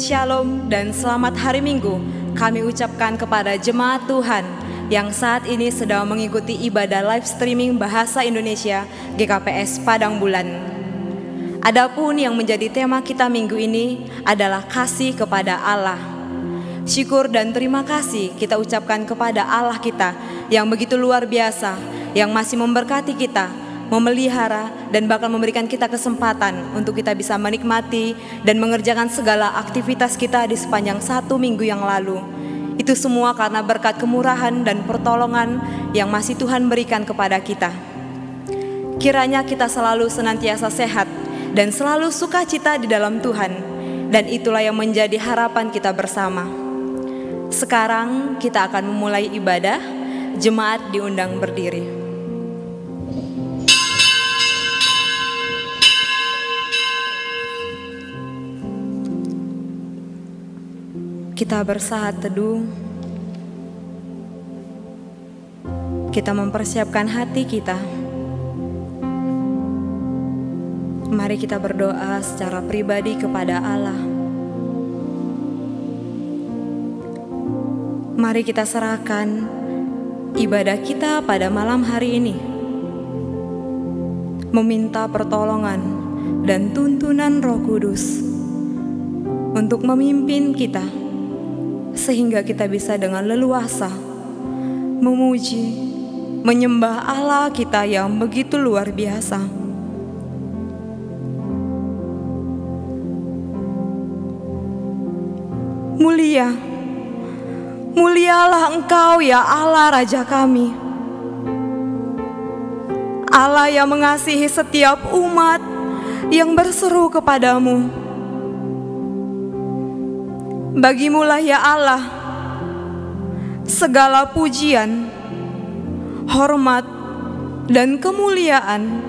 Shalom dan selamat hari Minggu kami ucapkan kepada jemaat Tuhan yang saat ini sedang mengikuti ibadah live streaming Bahasa Indonesia GKPS Padang Bulan. Adapun yang menjadi tema kita minggu ini adalah kasih kepada Allah. Syukur dan terima kasih kita ucapkan kepada Allah kita yang begitu luar biasa, yang masih memberkati kita, memelihara, dan bakal memberikan kita kesempatan untuk kita bisa menikmati dan mengerjakan segala aktivitas kita di sepanjang 1 minggu yang lalu. Itu semua karena berkat kemurahan dan pertolongan yang masih Tuhan berikan kepada kita. Kiranya kita selalu senantiasa sehat dan selalu sukacita di dalam Tuhan, dan itulah yang menjadi harapan kita bersama. Sekarang kita akan memulai ibadah. Jemaat diundang berdiri. Kita bersaat teduh. Kita mempersiapkan hati kita. Mari kita berdoa secara pribadi kepada Allah. Mari kita serahkan ibadah kita pada malam hari ini, meminta pertolongan dan tuntunan Roh Kudus untuk memimpin kita, sehingga kita bisa dengan leluasa memuji, menyembah Allah kita yang begitu luar biasa. Mulialah Engkau ya Allah Raja kami, Allah yang mengasihi setiap umat yang berseru kepadamu. Bagimulah ya Allah segala pujian, hormat, dan kemuliaan.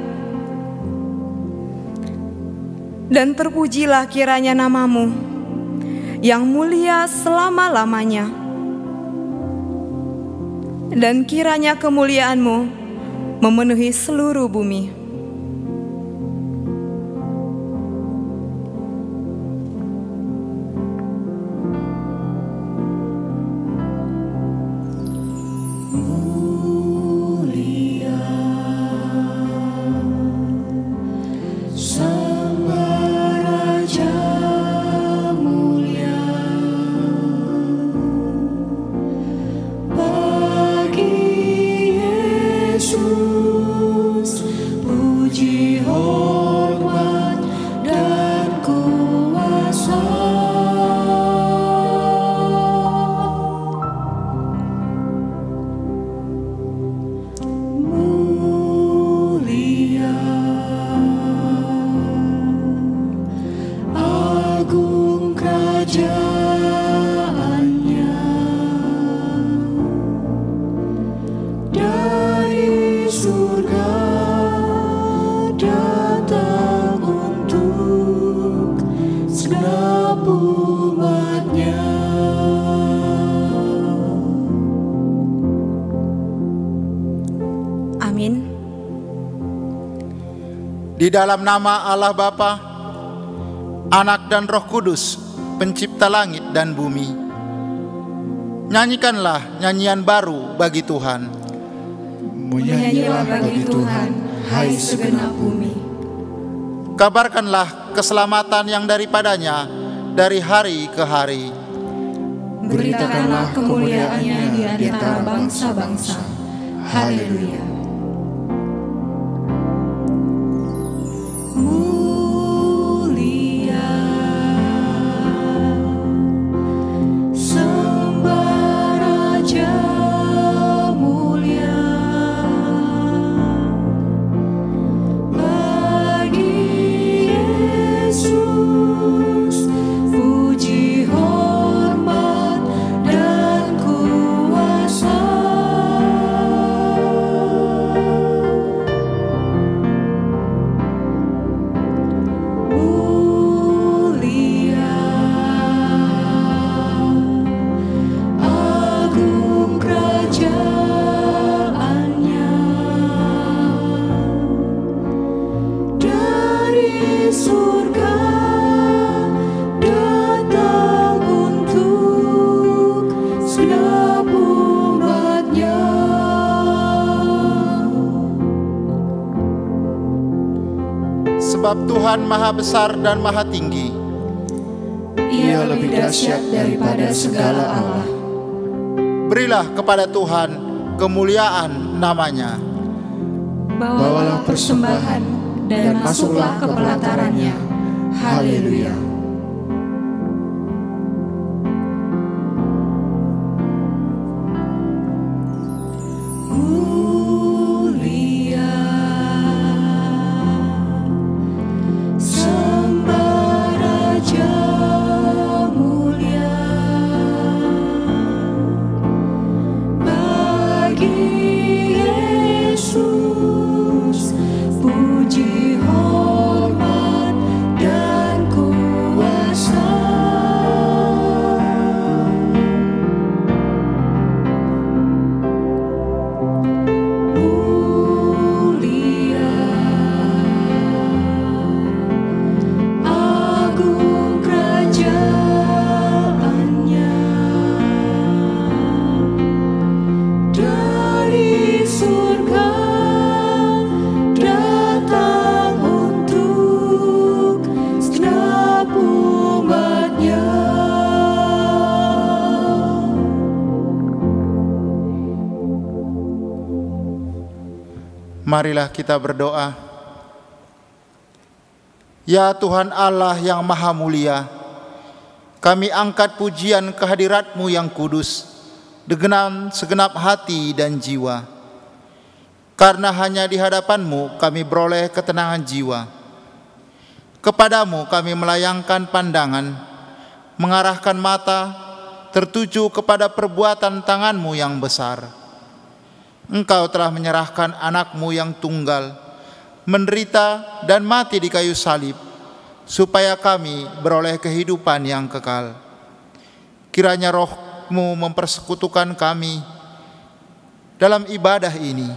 Dan terpujilah kiranya namamu yang mulia selama-lamanya. Dan kiranya kemuliaanmu memenuhi seluruh bumi. Di dalam nama Allah Bapa, Anak dan Roh Kudus, pencipta langit dan bumi, nyanyikanlah nyanyian baru bagi Tuhan. Menyanyilah bagi Tuhan, hai segenap bumi. Kabarkanlah keselamatan yang daripadanya dari hari ke hari. Beritakanlah kemuliaannya di antara bangsa-bangsa. Haleluya. Hormat dan kuasa Sebab Tuhan maha besar dan maha tinggi. Ia lebih dahsyat daripada segala Allah. Berilah kepada Tuhan kemuliaan namanya. Bawalah persembahan dan masuklah ke pelatarannya. Haleluya. Marilah kita berdoa. Ya Tuhan Allah yang maha mulia, kami angkat pujian kehadirat-Mu yang kudus dengan segenap hati dan jiwa. Karena hanya di hadapan-Mu kami beroleh ketenangan jiwa. Kepadamu kami melayangkan pandangan, mengarahkan mata tertuju kepada perbuatan tangan-Mu yang besar. Engkau telah menyerahkan anak-Mu yang tunggal, menderita dan mati di kayu salib, supaya kami beroleh kehidupan yang kekal. Kiranya Roh-Mu mempersekutukan kami dalam ibadah ini,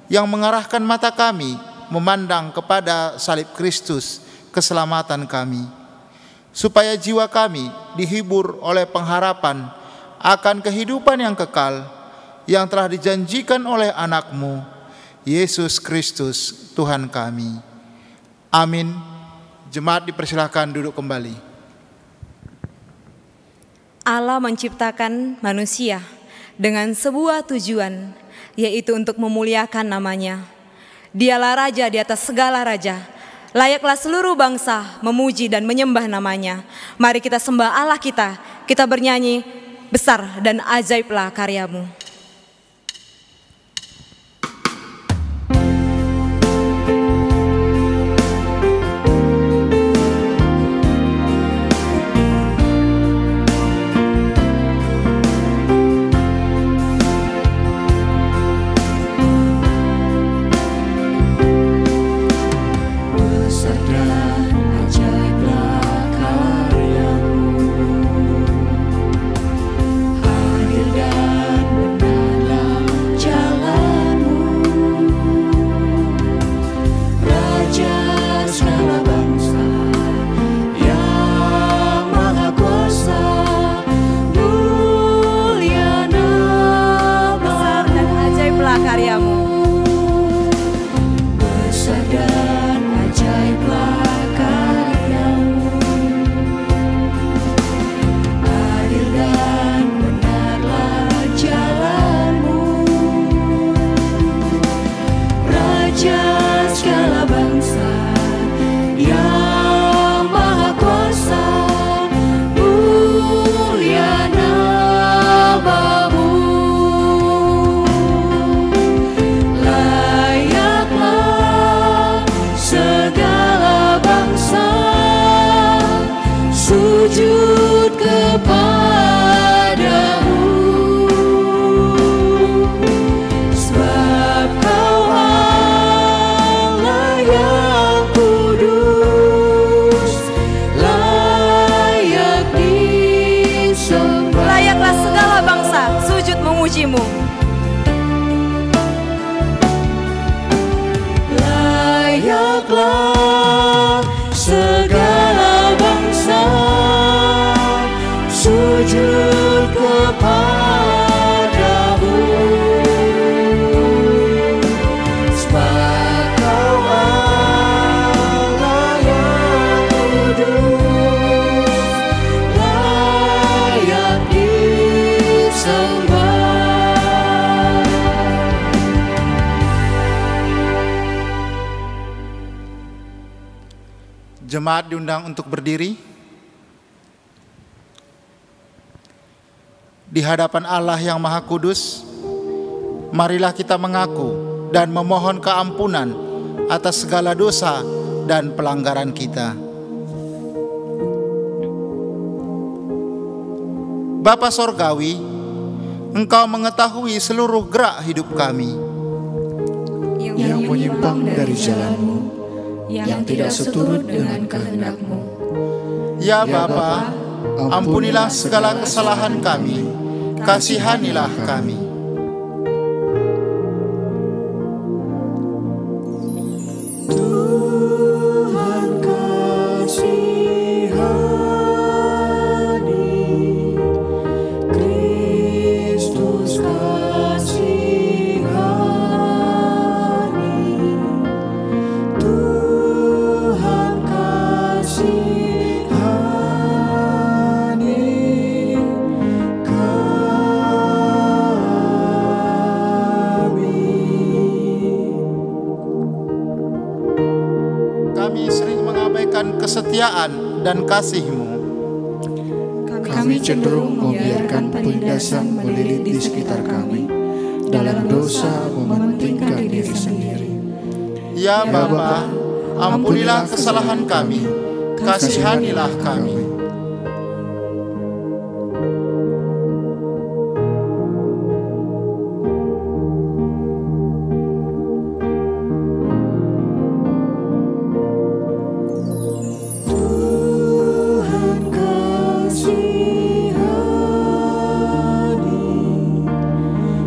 yang mengarahkan mata kami memandang kepada salib Kristus, keselamatan kami, supaya jiwa kami dihibur oleh pengharapan akan kehidupan yang kekal, yang telah dijanjikan oleh anak-Mu, Yesus Kristus Tuhan kami. Amin. Jemaat dipersilahkan duduk kembali. Allah menciptakan manusia dengan sebuah tujuan, yaitu untuk memuliakan nama-Nya. Dialah Raja di atas segala raja. Layaklah seluruh bangsa memuji dan menyembah nama-Nya. Mari kita sembah Allah kita. Kita bernyanyi, besar dan ajaiblah karya-Mu. memuji-Mu. Layaklah segala bangsa sujud kepadamu, sebab Kau Allah Jemaat diundang untuk berdiri. Di hadapan Allah yang Maha Kudus, marilah kita mengaku dan memohon keampunan atas segala dosa dan pelanggaran kita. Bapa Sorgawi, Engkau mengetahui seluruh gerak hidup kami yang menyimpang dari jalan-Mu, yang tidak seturut dengan kehendak-Mu. Ya Bapa, ampunilah segala kesalahan kami, kasihanilah kami. Tuhan kasihani, Kristus kasihani, Tuhan kasihani Kami sering mengabaikan kesetiaan dan kasih-Mu. Kami cenderung membiarkan penindasan melilit di sekitar kami, dalam dosa mementingkan diri sendiri. Ya Bapa, ampunilah kesalahan kami, kasihanilah kami. Tuhan kasihani,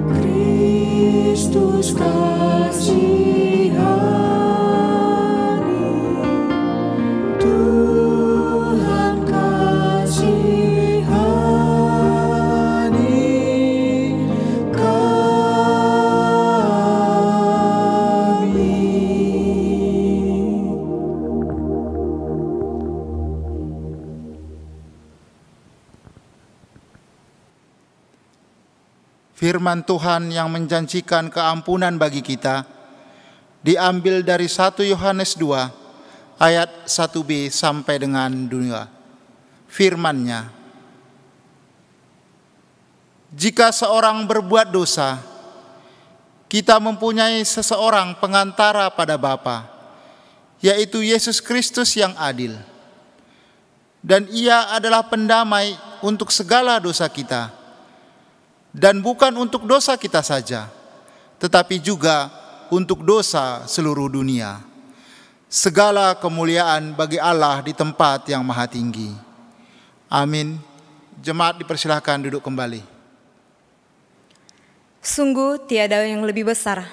Kristus kasihani, Tuhan kasihani kami. Firman Tuhan yang menjanjikan keampunan bagi kita diambil dari 1 Yohanes 2 ayat 1b sampai dengan 2. Firman-Nya, jika seorang berbuat dosa, kita mempunyai seseorang pengantara pada Bapa, yaitu Yesus Kristus yang adil. Dan Ia adalah pendamai untuk segala dosa kita. Dan bukan untuk dosa kita saja, tetapi juga untuk dosa seluruh dunia. Segala kemuliaan bagi Allah di tempat yang maha tinggi. Amin. Jemaat dipersilahkan duduk kembali. Sungguh tiada yang lebih besar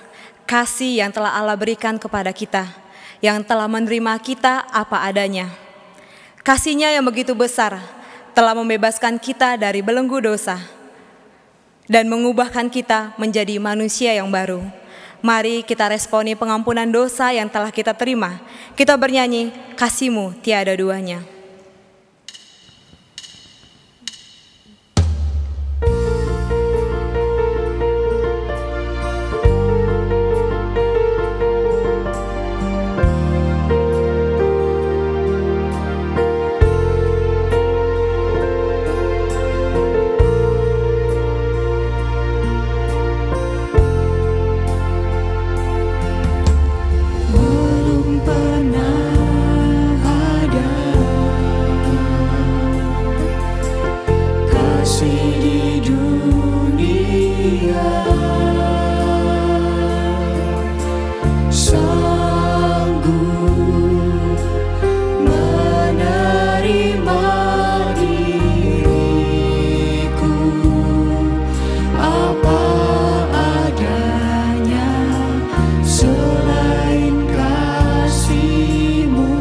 kasih yang telah Allah berikan kepada kita, yang telah menerima kita apa adanya. Kasih-Nya yang begitu besar telah membebaskan kita dari belenggu dosa dan mengubahkan kita menjadi manusia yang baru. Mari kita responi pengampunan dosa yang telah kita terima. Kita bernyanyi, kasih-Mu tiada duanya. Belum pernah ada kasih di dunia sanggup menerima diriku apa adanya selain kasih-Mu,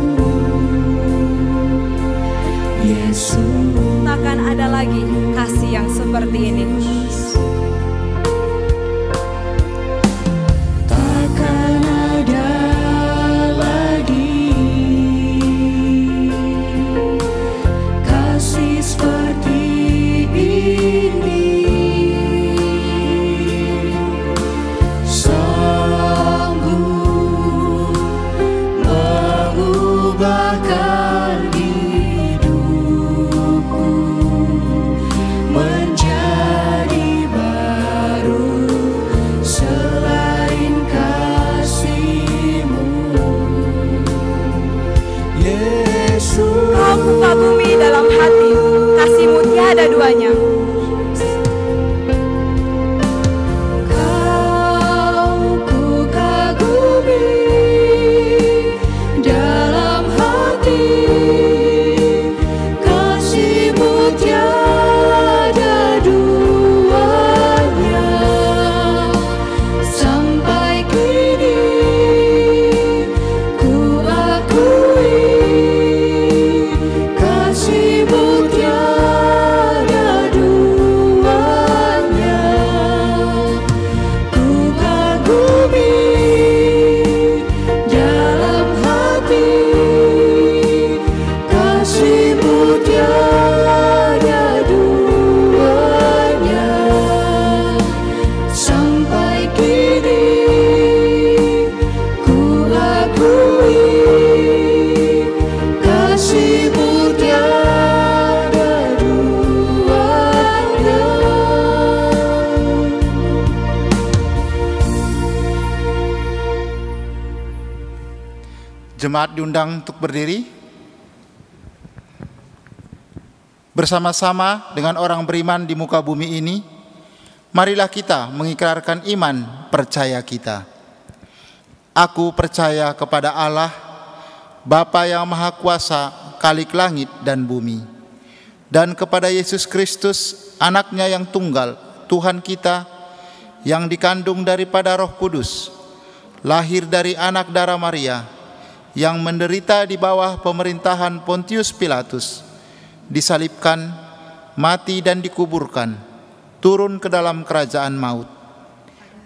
Yesus. Takkan ada lagi kasih yang seperti ini. Takkan ada lagi kasih seperti ini, sanggup mengubahkan Jemaat diundang untuk berdiri. Bersama-sama dengan orang beriman di muka bumi ini, marilah kita mengikrarkan iman percaya kita. Aku percaya kepada Allah, Bapa yang Maha Kuasa, Khalik langit dan bumi, dan kepada Yesus Kristus, Anaknya yang tunggal, Tuhan kita, yang dikandung daripada Roh Kudus, lahir dari anak darah Maria, yang menderita di bawah pemerintahan Pontius Pilatus, disalibkan, mati dan dikuburkan, turun ke dalam kerajaan maut.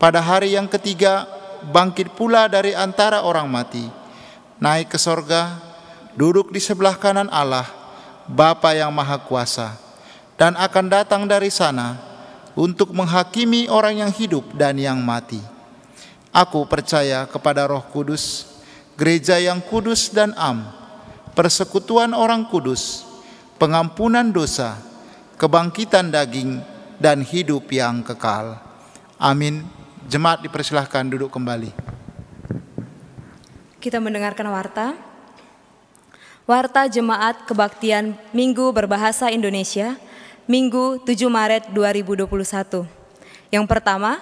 Pada hari yang ketiga, bangkit pula dari antara orang mati, naik ke sorga, duduk di sebelah kanan Allah, Bapa yang Maha Kuasa, dan akan datang dari sana untuk menghakimi orang yang hidup dan yang mati. Aku percaya kepada Roh Kudus, gereja yang kudus dan am, persekutuan orang kudus, pengampunan dosa, kebangkitan daging, dan hidup yang kekal. Amin. Jemaat dipersilahkan duduk kembali. Kita mendengarkan warta. Warta Jemaat Kebaktian Minggu Berbahasa Indonesia, Minggu 7 Maret 2021. Yang pertama,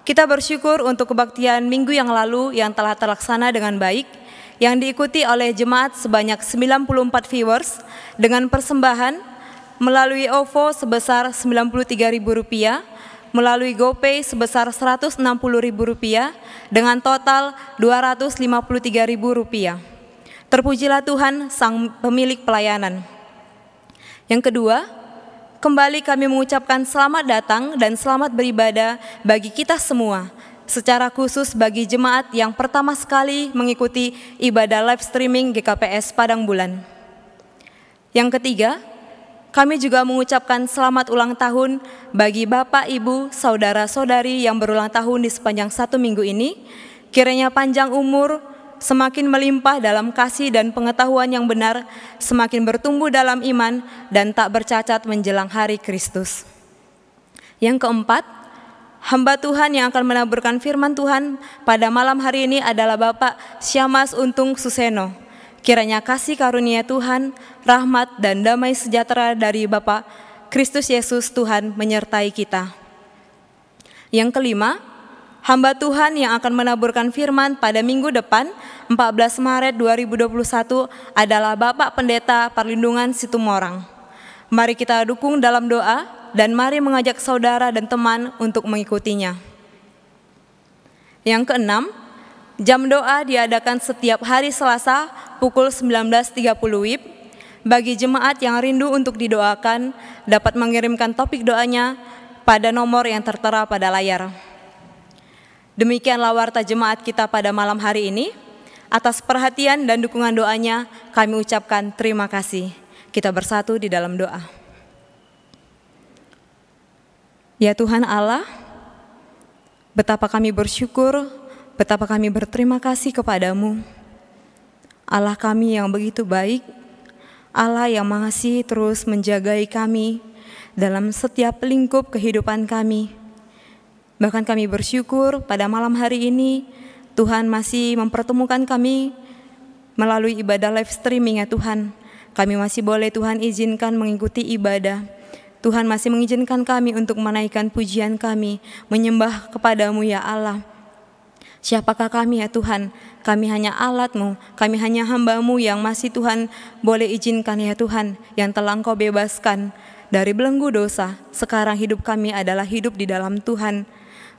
kita bersyukur untuk kebaktian minggu yang lalu yang telah terlaksana dengan baik, yang diikuti oleh jemaat sebanyak 94 viewers dengan persembahan melalui OVO sebesar Rp93.000, melalui GoPay sebesar Rp160.000 dengan total Rp253.000. Terpujilah Tuhan, Sang Pemilik Pelayanan. Yang kedua, kembali kami mengucapkan selamat datang dan selamat beribadah bagi kita semua, secara khusus bagi jemaat yang pertama sekali mengikuti ibadah live streaming GKPS Padang Bulan. Yang ketiga, kami juga mengucapkan selamat ulang tahun bagi Bapak, Ibu, Saudara-saudari yang berulang tahun di sepanjang 1 minggu ini. Kiranya panjang umur, semakin melimpah dalam kasih dan pengetahuan yang benar, semakin bertumbuh dalam iman, dan tak bercacat menjelang hari Kristus. Yang keempat, hamba Tuhan yang akan menaburkan firman Tuhan pada malam hari ini adalah Bapak Syamas Untung Suseno. Kiranya kasih karunia Tuhan, rahmat dan damai sejahtera dari Bapa Kristus Yesus Tuhan menyertai kita. Yang kelima, hamba Tuhan yang akan menaburkan firman pada minggu depan 14 Maret 2021 adalah Bapak Pendeta Perlindungan Situmorang. Mari kita dukung dalam doa dan mari mengajak saudara dan teman untuk mengikutinya. Yang keenam, jam doa diadakan setiap hari Selasa pukul 19.30 WIB. Bagi jemaat yang rindu untuk didoakan dapat mengirimkan topik doanya pada nomor yang tertera pada layar. Demikianlah warta jemaat kita pada malam hari ini. Atas perhatian dan dukungan doanya, kami ucapkan terima kasih. Kita bersatu di dalam doa. Ya Tuhan Allah, betapa kami bersyukur, betapa kami berterima kasih kepadamu. Allah kami yang begitu baik, Allah yang mengasihi terus menjagai kami dalam setiap lingkup kehidupan kami. Bahkan kami bersyukur pada malam hari ini Tuhan masih mempertemukan kami melalui ibadah live streaming ya Tuhan. Kami masih boleh Tuhan izinkan mengikuti ibadah. Tuhan masih mengizinkan kami untuk menaikkan pujian kami, menyembah kepadamu ya Allah. Siapakah kami ya Tuhan? Kami hanya alat-Mu, kami hanya hamba-Mu yang masih Tuhan boleh izinkan ya Tuhan, yang telah Engkau bebaskan dari belenggu dosa. Sekarang hidup kami adalah hidup di dalam Tuhan.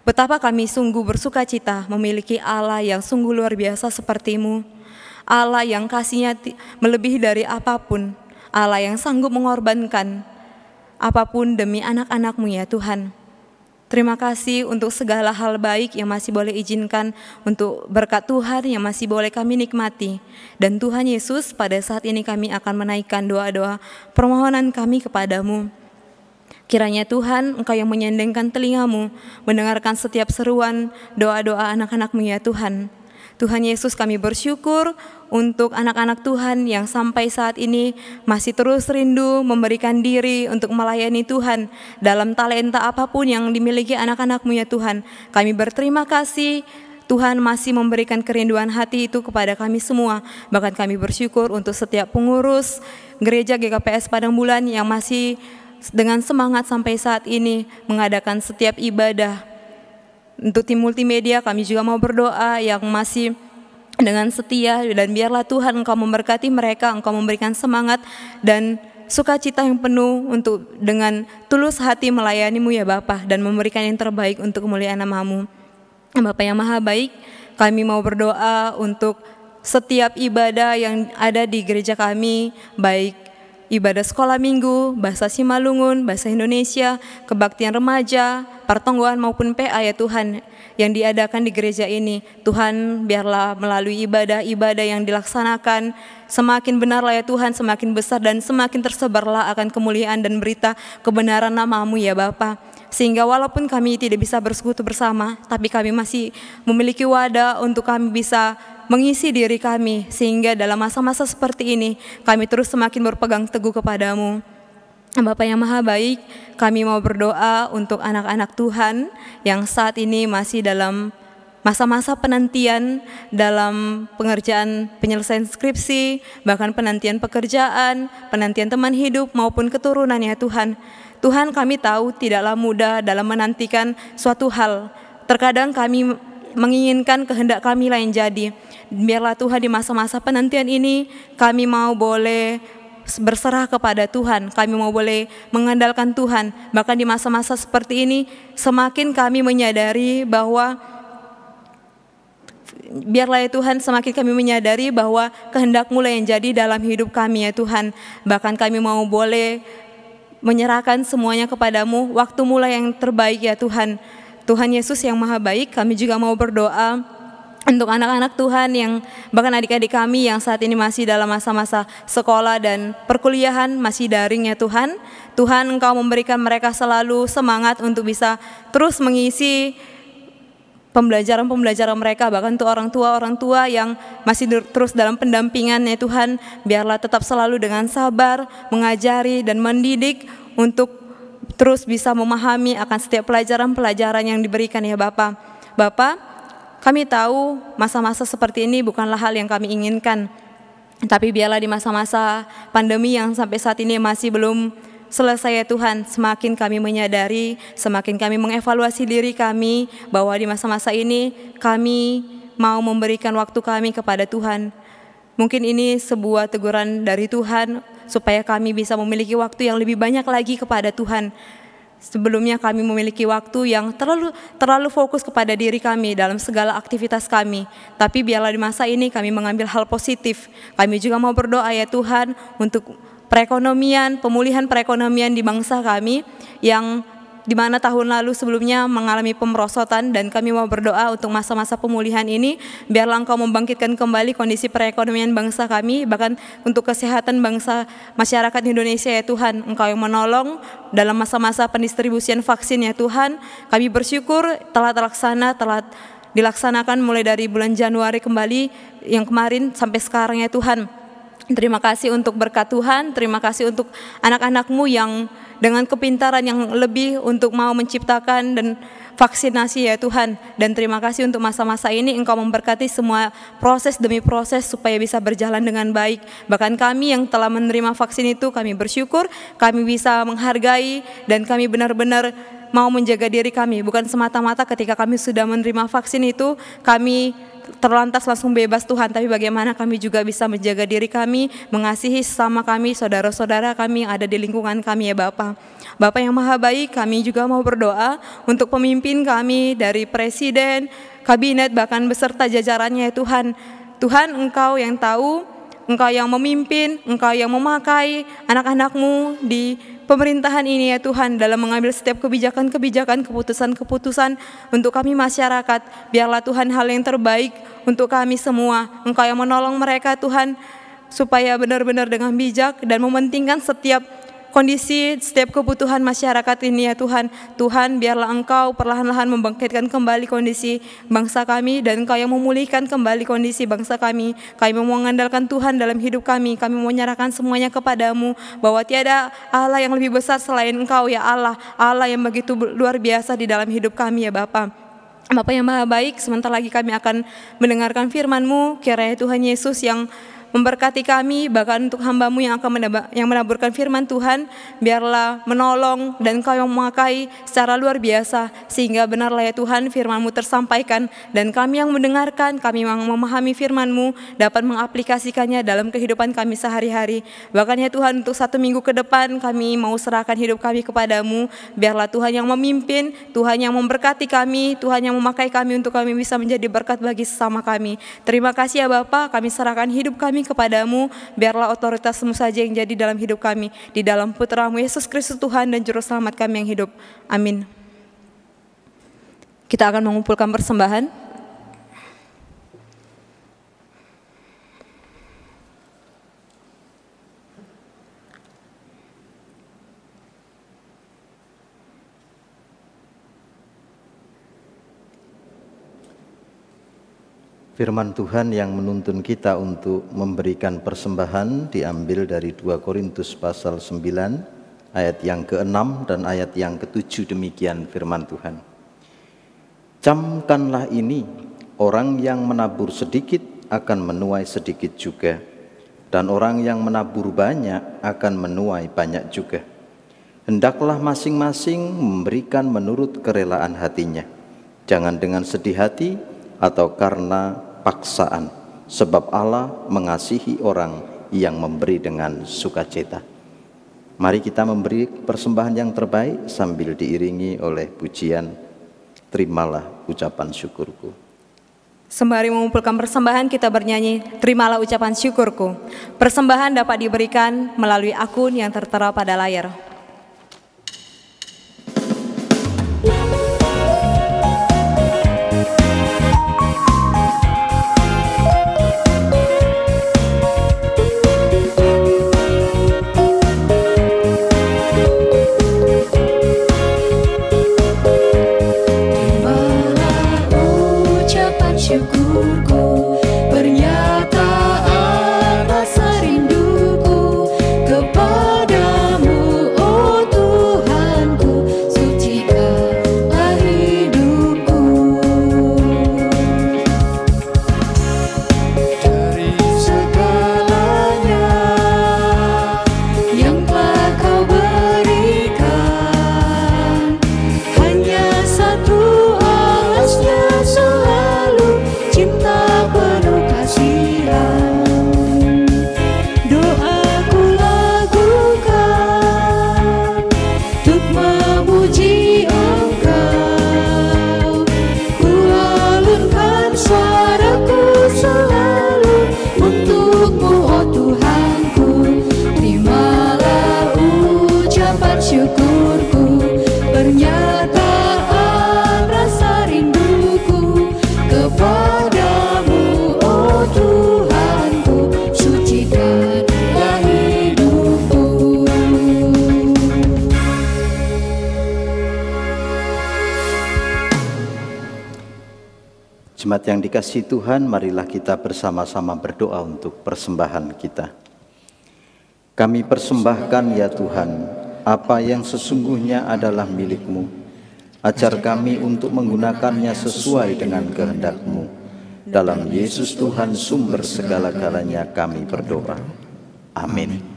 Betapa kami sungguh bersuka cita memiliki Allah yang sungguh luar biasa seperti-Mu. Allah yang kasih-Nya melebihi dari apapun. Allah yang sanggup mengorbankan apapun demi anak-anak-Mu ya Tuhan. Terima kasih untuk segala hal baik yang masih boleh izinkan, untuk berkat Tuhan yang masih boleh kami nikmati. Dan Tuhan Yesus, pada saat ini kami akan menaikkan doa-doa permohonan kami kepadamu. Kiranya Tuhan, Engkau yang menyandengkan telinga-Mu, mendengarkan setiap seruan doa-doa anak-anak-Mu ya Tuhan. Tuhan Yesus, kami bersyukur untuk anak-anak Tuhan yang sampai saat ini masih terus rindu memberikan diri untuk melayani Tuhan dalam talenta apapun yang dimiliki anak-anak-Mu ya Tuhan. Kami berterima kasih Tuhan masih memberikan kerinduan hati itu kepada kami semua. Bahkan kami bersyukur untuk setiap pengurus gereja GKPS Padang Bulan yang masih dengan semangat sampai saat ini mengadakan setiap ibadah. Untuk tim multimedia kami juga mau berdoa yang masih dengan setia, dan biarlah Tuhan Engkau memberkati mereka, Engkau memberikan semangat dan sukacita yang penuh untuk dengan tulus hati melayani-Mu ya Bapa, dan memberikan yang terbaik untuk kemuliaan nama-Mu. Bapa yang Maha Baik, kami mau berdoa untuk setiap ibadah yang ada di gereja kami, baik ibadah sekolah minggu, bahasa Simalungun, bahasa Indonesia, kebaktian remaja, pertonggoan maupun PA ya Tuhan, yang diadakan di gereja ini. Tuhan, biarlah melalui ibadah-ibadah yang dilaksanakan semakin benarlah ya Tuhan, semakin besar dan semakin tersebarlah akan kemuliaan dan berita kebenaran nama-Mu ya Bapa. Sehingga walaupun kami tidak bisa bersekutu bersama, tapi kami masih memiliki wadah untuk kami bisa mengisi diri kami, sehingga dalam masa-masa seperti ini kami terus semakin berpegang teguh kepada-Mu. Bapa yang Maha Baik, kami mau berdoa untuk anak-anak Tuhan yang saat ini masih dalam masa-masa penantian dalam pengerjaan penyelesaian skripsi, bahkan penantian pekerjaan, penantian teman hidup maupun keturunan ya Tuhan. Tuhan, kami tahu tidaklah mudah dalam menantikan suatu hal. Terkadang kami menginginkan kehendak kami lah yang jadi. Biarlah Tuhan di masa-masa penantian ini kami mau boleh berserah kepada Tuhan, kami mau boleh mengandalkan Tuhan. Bahkan di masa-masa seperti ini semakin kami menyadari bahwa biarlah ya Tuhan, semakin kami menyadari bahwa kehendak-Mu lah yang jadi dalam hidup kami ya Tuhan. Bahkan kami mau boleh menyerahkan semuanya kepada-Mu, waktu-Mu lah yang terbaik ya Tuhan. Tuhan Yesus yang Maha Baik, kami juga mau berdoa untuk anak-anak Tuhan yang bahkan adik-adik kami yang saat ini masih dalam masa-masa sekolah dan perkuliahan masih daring ya Tuhan. Tuhan, Engkau memberikan mereka selalu semangat untuk bisa terus mengisi pembelajaran mereka, bahkan untuk orang tua yang masih terus dalam pendampingan ya Tuhan. Biarlah tetap selalu dengan sabar mengajari dan mendidik untuk terus bisa memahami akan setiap pelajaran-pelajaran yang diberikan ya Bapa. Bapa, kami tahu masa-masa seperti ini bukanlah hal yang kami inginkan, tapi biarlah di masa-masa pandemi yang sampai saat ini masih belum selesai ya Tuhan, semakin kami menyadari, semakin kami mengevaluasi diri kami bahwa di masa-masa ini kami mau memberikan waktu kami kepada Tuhan. Mungkin ini sebuah teguran dari Tuhan supaya kami bisa memiliki waktu yang lebih banyak lagi kepada Tuhan. Sebelumnya kami memiliki waktu yang terlalu fokus kepada diri kami dalam segala aktivitas kami. Tapi biarlah di masa ini kami mengambil hal positif. Kami juga mau berdoa ya Tuhan untuk perekonomian, pemulihan perekonomian di bangsa kami yang di mana tahun lalu sebelumnya mengalami pemerosotan, dan kami mau berdoa untuk masa-masa pemulihan ini biarlah Engkau membangkitkan kembali kondisi perekonomian bangsa kami, bahkan untuk kesehatan bangsa masyarakat Indonesia ya Tuhan. Engkau yang menolong dalam masa-masa pendistribusian vaksin ya Tuhan. Kami bersyukur telah dilaksanakan mulai dari bulan Januari kembali yang kemarin sampai sekarang ya Tuhan. Terima kasih untuk berkat Tuhan, terima kasih untuk anak-anak-Mu yang dengan kepintaran yang lebih untuk mau menciptakan dan vaksinasi ya Tuhan. Dan terima kasih untuk masa-masa ini Engkau memberkati semua proses demi proses supaya bisa berjalan dengan baik. Bahkan kami yang telah menerima vaksin itu, kami bersyukur, kami bisa menghargai dan kami benar-benar mau menjaga diri kami. Bukan semata-mata ketika kami sudah menerima vaksin itu kami terlantas langsung bebas Tuhan, tapi bagaimana kami juga bisa menjaga diri kami, mengasihi sesama kami, saudara-saudara kami yang ada di lingkungan kami ya Bapa. Bapa yang Maha Baik, kami juga mau berdoa untuk pemimpin kami dari presiden, kabinet, bahkan beserta jajarannya ya Tuhan. Tuhan, Engkau yang tahu, Engkau yang memimpin, Engkau yang memakai anak-anak-Mu di pemerintahan ini ya Tuhan dalam mengambil setiap kebijakan-kebijakan, keputusan-keputusan untuk kami masyarakat. Biarlah Tuhan hal yang terbaik untuk kami semua. Engkau yang menolong mereka Tuhan supaya benar-benar dengan bijak dan mementingkan setiap kondisi, setiap kebutuhan masyarakat ini ya Tuhan. Tuhan, biarlah Engkau perlahan-lahan membangkitkan kembali kondisi bangsa kami, dan Engkau yang memulihkan kembali kondisi bangsa kami. Kami mau mengandalkan Tuhan dalam hidup kami. Kami mau menyerahkan semuanya kepada-Mu, bahwa tiada Allah yang lebih besar selain Engkau ya Allah. Allah yang begitu luar biasa di dalam hidup kami ya Bapa. Bapa yang Maha Baik, sebentar lagi kami akan mendengarkan firman-Mu. Kiranya Tuhan Yesus yang memberkati kami, bahkan untuk hamba-Mu yang akan menaburkan firman Tuhan, biarlah menolong dan Kau yang memakai secara luar biasa, sehingga benarlah ya Tuhan firman-Mu tersampaikan, dan kami yang mendengarkan, kami yang memahami firman-Mu, dapat mengaplikasikannya dalam kehidupan kami sehari-hari. Bahkan ya Tuhan, untuk 1 minggu ke depan kami mau serahkan hidup kami kepada-Mu, biarlah Tuhan yang memimpin, Tuhan yang memberkati kami, Tuhan yang memakai kami untuk kami bisa menjadi berkat bagi sesama kami. Terima kasih ya Bapa, kami serahkan hidup kami kepadamu, biarlah otoritas-Mu saja yang jadi dalam hidup kami, di dalam Putra-Mu Yesus Kristus Tuhan dan Juru Selamat kami yang hidup. Amin. Kita akan mengumpulkan persembahan. Firman Tuhan yang menuntun kita untuk memberikan persembahan diambil dari 2 Korintus pasal 9 ayat yang ke-6 dan ayat yang ke-7. Demikian firman Tuhan. Camkanlah ini, orang yang menabur sedikit akan menuai sedikit juga, dan orang yang menabur banyak akan menuai banyak juga. Hendaklah masing-masing memberikan menurut kerelaan hatinya, jangan dengan sedih hati atau karena paksaan, sebab Allah mengasihi orang yang memberi dengan sukacita. Mari kita memberi persembahan yang terbaik sambil diiringi oleh pujian Terimalah Ucapan Syukurku. Sembari mengumpulkan persembahan, kita bernyanyi Terimalah Ucapan Syukurku. Persembahan dapat diberikan melalui akun yang tertera pada layar. Syukurku, pernyataan rasa rinduku kepadamu, oh Tuhanku, sucikanlah hidupku. Dari segalanya yang telah Kau berikan, hanya satu alasnya selalu cinta penuh kasihan. Doaku lakukan untuk memuji Engkau. Ku alunkan suaraku selalu untuk-Mu, oh Tuhanku. Terimalah ucapan syukurku, pernyataan rasa rinduku kepadamu, oh Tuhanku, sucikanlah hidupku. Jemaat yang dikasihi Tuhan, marilah kita bersama-sama berdoa untuk persembahan kita. Kami persembahkan ya Tuhan, apa yang sesungguhnya adalah milik-Mu. Ajar kami untuk menggunakannya sesuai dengan kehendak-Mu. Dalam Yesus Tuhan sumber segala-galanya kami berdoa. Amin.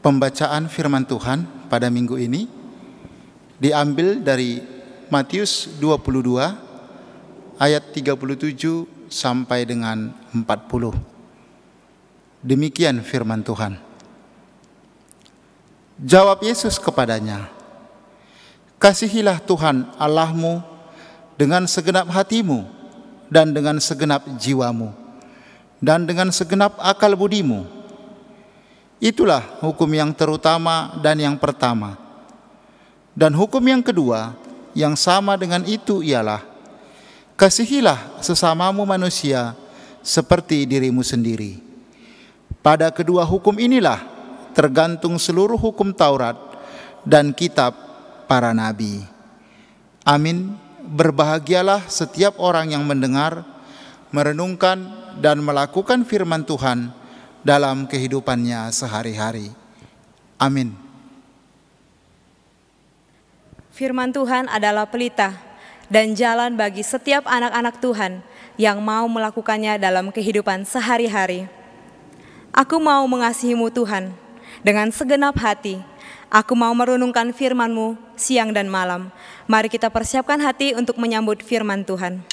Pembacaan firman Tuhan pada minggu ini diambil dari Matius 22 ayat 37 sampai dengan 40. Demikian firman Tuhan. Jawab Yesus kepadanya, "Kasihilah Tuhan Allahmu dengan segenap hatimu dan dengan segenap jiwamu dan dengan segenap akal budimu. Itulah hukum yang terutama dan yang pertama. Dan hukum yang kedua yang sama dengan itu ialah, kasihilah sesamamu manusia seperti dirimu sendiri. Pada kedua hukum inilah tergantung seluruh hukum Taurat dan kitab para nabi. Amin. Berbahagialah setiap orang yang mendengar, merenungkan, dan melakukan firman Tuhan dalam kehidupannya sehari-hari. Amin. Firman Tuhan adalah pelita dan jalan bagi setiap anak-anak Tuhan yang mau melakukannya dalam kehidupan sehari-hari. Aku mau mengasihi-Mu Tuhan dengan segenap hati. Aku mau merenungkan firman-Mu siang dan malam. Mari kita persiapkan hati untuk menyambut firman Tuhan.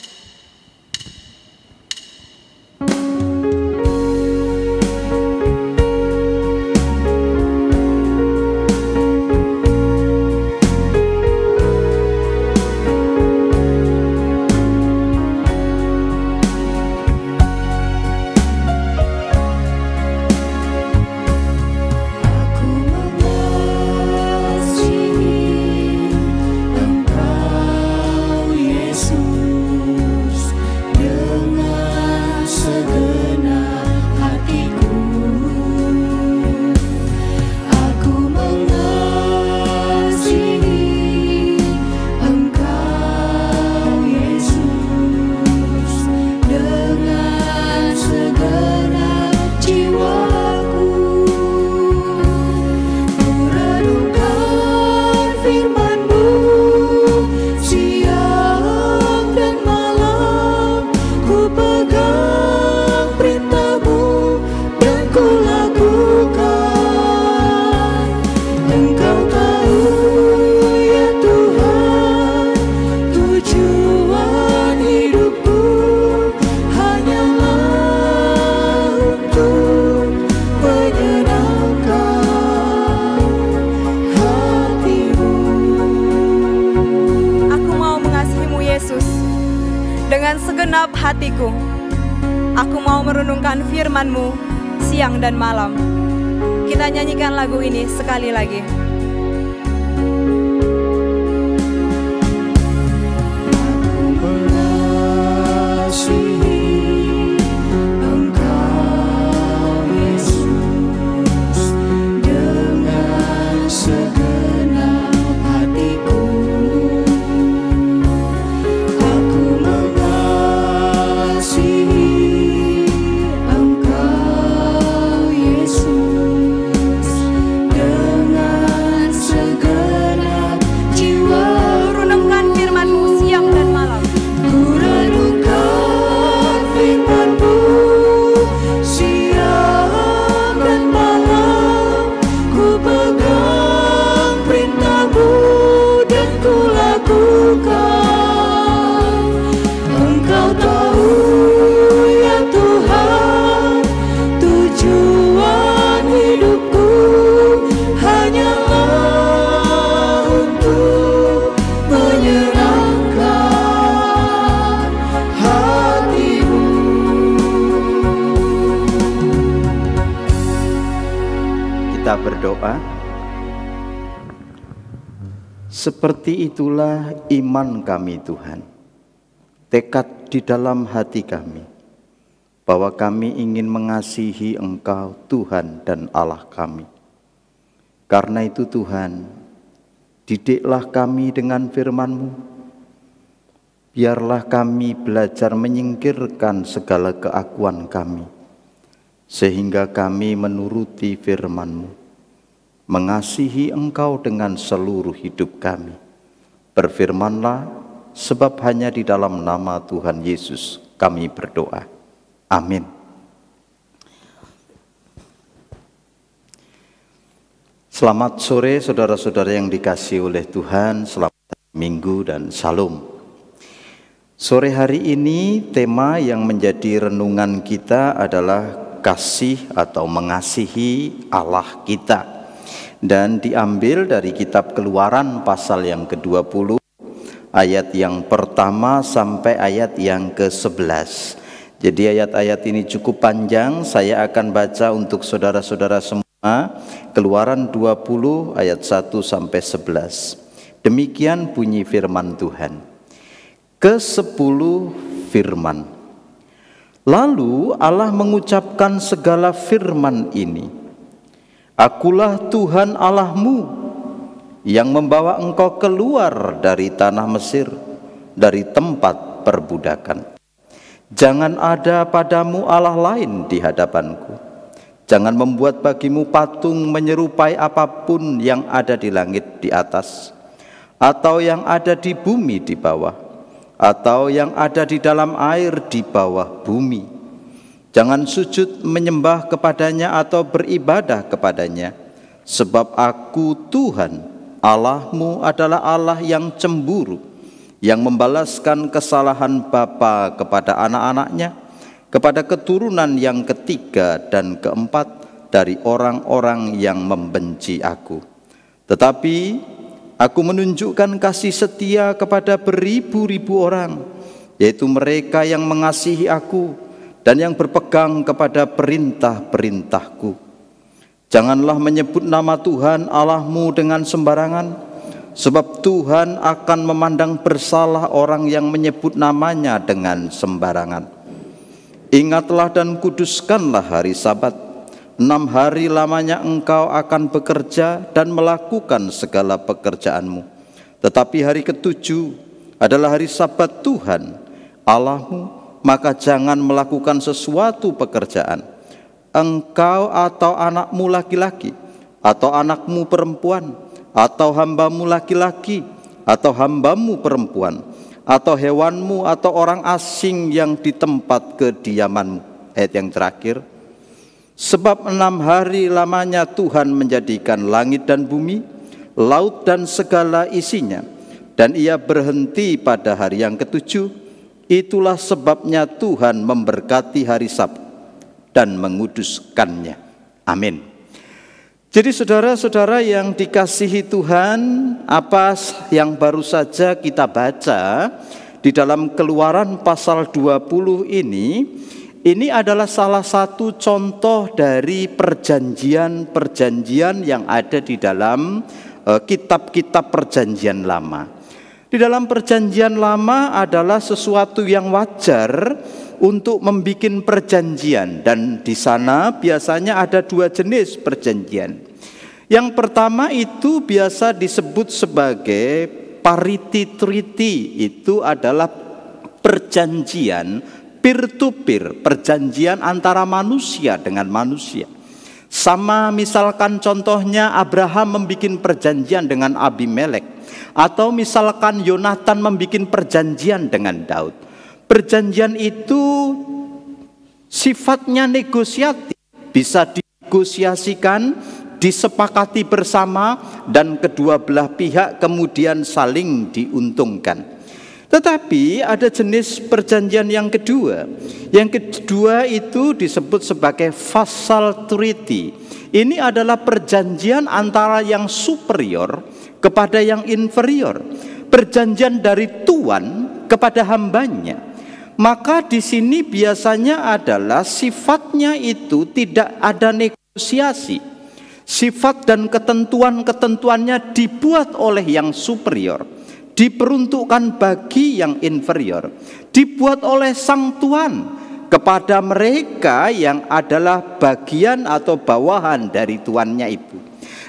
Dengan segenap hatiku, aku mau merenungkan firman-Mu siang dan malam. Kita nyanyikan lagu ini sekali lagi. Kita berdoa. Seperti itulah iman kami Tuhan, tekad di dalam hati kami, bahwa kami ingin mengasihi Engkau Tuhan dan Allah kami. Karena itu Tuhan, didiklah kami dengan firman-Mu. Biarlah kami belajar menyingkirkan segala keakuan kami, sehingga kami menuruti firman-Mu, mengasihi Engkau dengan seluruh hidup kami. Berfirmanlah, sebab hanya di dalam nama Tuhan Yesus kami berdoa. Amin. Selamat sore saudara-saudara yang dikasihi oleh Tuhan, selamat Minggu dan Salam. Sore hari ini tema yang menjadi renungan kita adalah kasih atau mengasihi Allah kita. Dan diambil dari kitab Keluaran pasal yang ke-20, ayat yang pertama sampai ayat yang ke-11. Jadi ayat-ayat ini cukup panjang, saya akan baca untuk saudara-saudara semua. Keluaran 20 ayat 1 sampai 11. Demikian bunyi firman Tuhan. Ke-10 firman. Lalu Allah mengucapkan segala firman ini. Akulah Tuhan Allahmu yang membawa engkau keluar dari tanah Mesir, dari tempat perbudakan. Jangan ada padamu Allah lain di hadapanku. Jangan membuat bagimu patung menyerupai apapun yang ada di langit di atas, atau yang ada di bumi di bawah, atau yang ada di dalam air di bawah bumi. Jangan sujud menyembah kepadanya atau beribadah kepadanya, sebab aku Tuhan Allahmu adalah Allah yang cemburu, yang membalaskan kesalahan bapa kepada anak-anaknya, kepada keturunan yang ketiga dan keempat dari orang-orang yang membenci aku. Tetapi aku menunjukkan kasih setia kepada beribu-ribu orang, yaitu mereka yang mengasihi aku dan yang berpegang kepada perintah-perintahku. Janganlah menyebut nama Tuhan Allahmu dengan sembarangan, sebab Tuhan akan memandang bersalah orang yang menyebut namanya dengan sembarangan. Ingatlah dan kuduskanlah hari Sabat. 6 hari lamanya engkau akan bekerja dan melakukan segala pekerjaanmu. Tetapi hari ke-7 adalah hari Sabat Tuhan Allahmu, maka jangan melakukan sesuatu pekerjaan. Engkau atau anakmu laki-laki, atau anakmu perempuan, atau hambamu laki-laki, atau hambamu perempuan, atau hewanmu, atau orang asing yang di tempat kediamanmu. Ayat yang terakhir, sebab 6 hari lamanya Tuhan menjadikan langit dan bumi, laut dan segala isinya, dan ia berhenti pada hari yang ke-7. Itulah sebabnya Tuhan memberkati hari Sabat dan menguduskannya. Amin. Jadi saudara-saudara yang dikasihi Tuhan, apa yang baru saja kita baca di dalam Keluaran pasal 20 ini adalah salah satu contoh dari perjanjian-perjanjian yang ada di dalam kitab-kitab perjanjian lama. Di dalam perjanjian lama adalah sesuatu yang wajar untuk membuat perjanjian, dan di sana biasanya ada 2 jenis perjanjian. Yang pertama itu biasa disebut sebagai parity treaty, itu adalah perjanjian peer to peer, perjanjian antara manusia dengan manusia. Sama misalkan contohnya Abraham membuat perjanjian dengan Abimelek, atau misalkan Yonatan membuat perjanjian dengan Daud. Perjanjian itu sifatnya negosiatif, bisa dinegosiasikan, disepakati bersama, dan kedua belah pihak kemudian saling diuntungkan. Tetapi ada jenis perjanjian yang kedua. Yang kedua itu disebut sebagai vassal treaty. Ini adalah perjanjian antara yang superior kepada yang inferior. Perjanjian dari tuan kepada hambanya. Maka di sini biasanya adalah sifatnya itu tidak ada negosiasi. Sifat dan ketentuan-ketentuannya dibuat oleh yang superior, diperuntukkan bagi yang inferior, dibuat oleh sang tuan kepada mereka yang adalah bagian atau bawahan dari tuannya itu.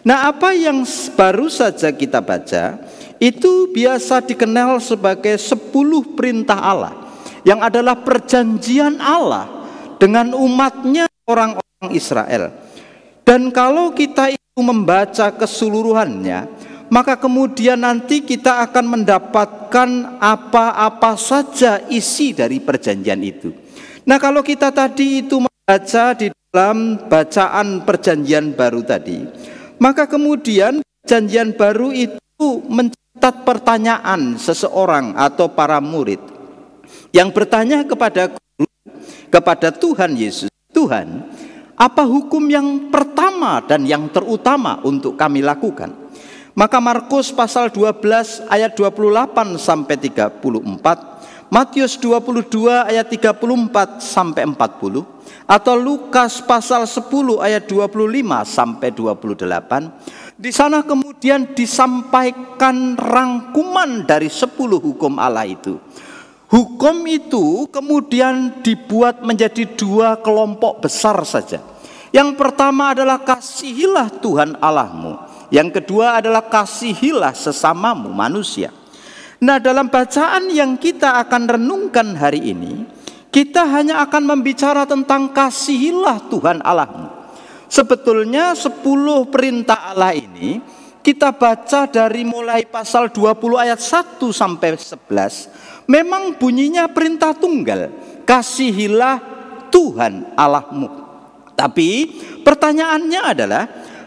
Nah, apa yang baru saja kita baca itu biasa dikenal sebagai 10 perintah Allah, yang adalah perjanjian Allah dengan umatnya orang-orang Israel. Dan kalau kita itu membaca keseluruhannya, maka kemudian nanti kita akan mendapatkan apa-apa saja isi dari perjanjian itu. Nah, kalau kita tadi itu membaca di dalam bacaan perjanjian baru tadi, maka kemudian perjanjian baru itu mencatat pertanyaan seseorang atau para murid yang bertanya kepada guru, kepada Tuhan Yesus, Tuhan, apa hukum yang pertama dan yang terutama untuk kami lakukan? Maka Markus pasal 12 ayat 28 sampai 34, Matius 22 ayat 34 sampai 40, atau Lukas pasal 10 ayat 25 sampai 28. Di sana kemudian disampaikan rangkuman dari 10 hukum Allah itu. Hukum itu kemudian dibuat menjadi 2 kelompok besar saja. Yang pertama adalah kasihilah Tuhan Allahmu. Yang kedua adalah kasihilah sesamamu manusia. Nah, dalam bacaan yang kita akan renungkan hari ini, kita hanya akan membicara tentang kasihilah Tuhan Allahmu. Sebetulnya 10 perintah Allah ini kita baca dari mulai pasal 20 ayat 1 sampai 11. Memang bunyinya perintah tunggal, kasihilah Tuhan Allahmu. Tapi pertanyaannya adalah,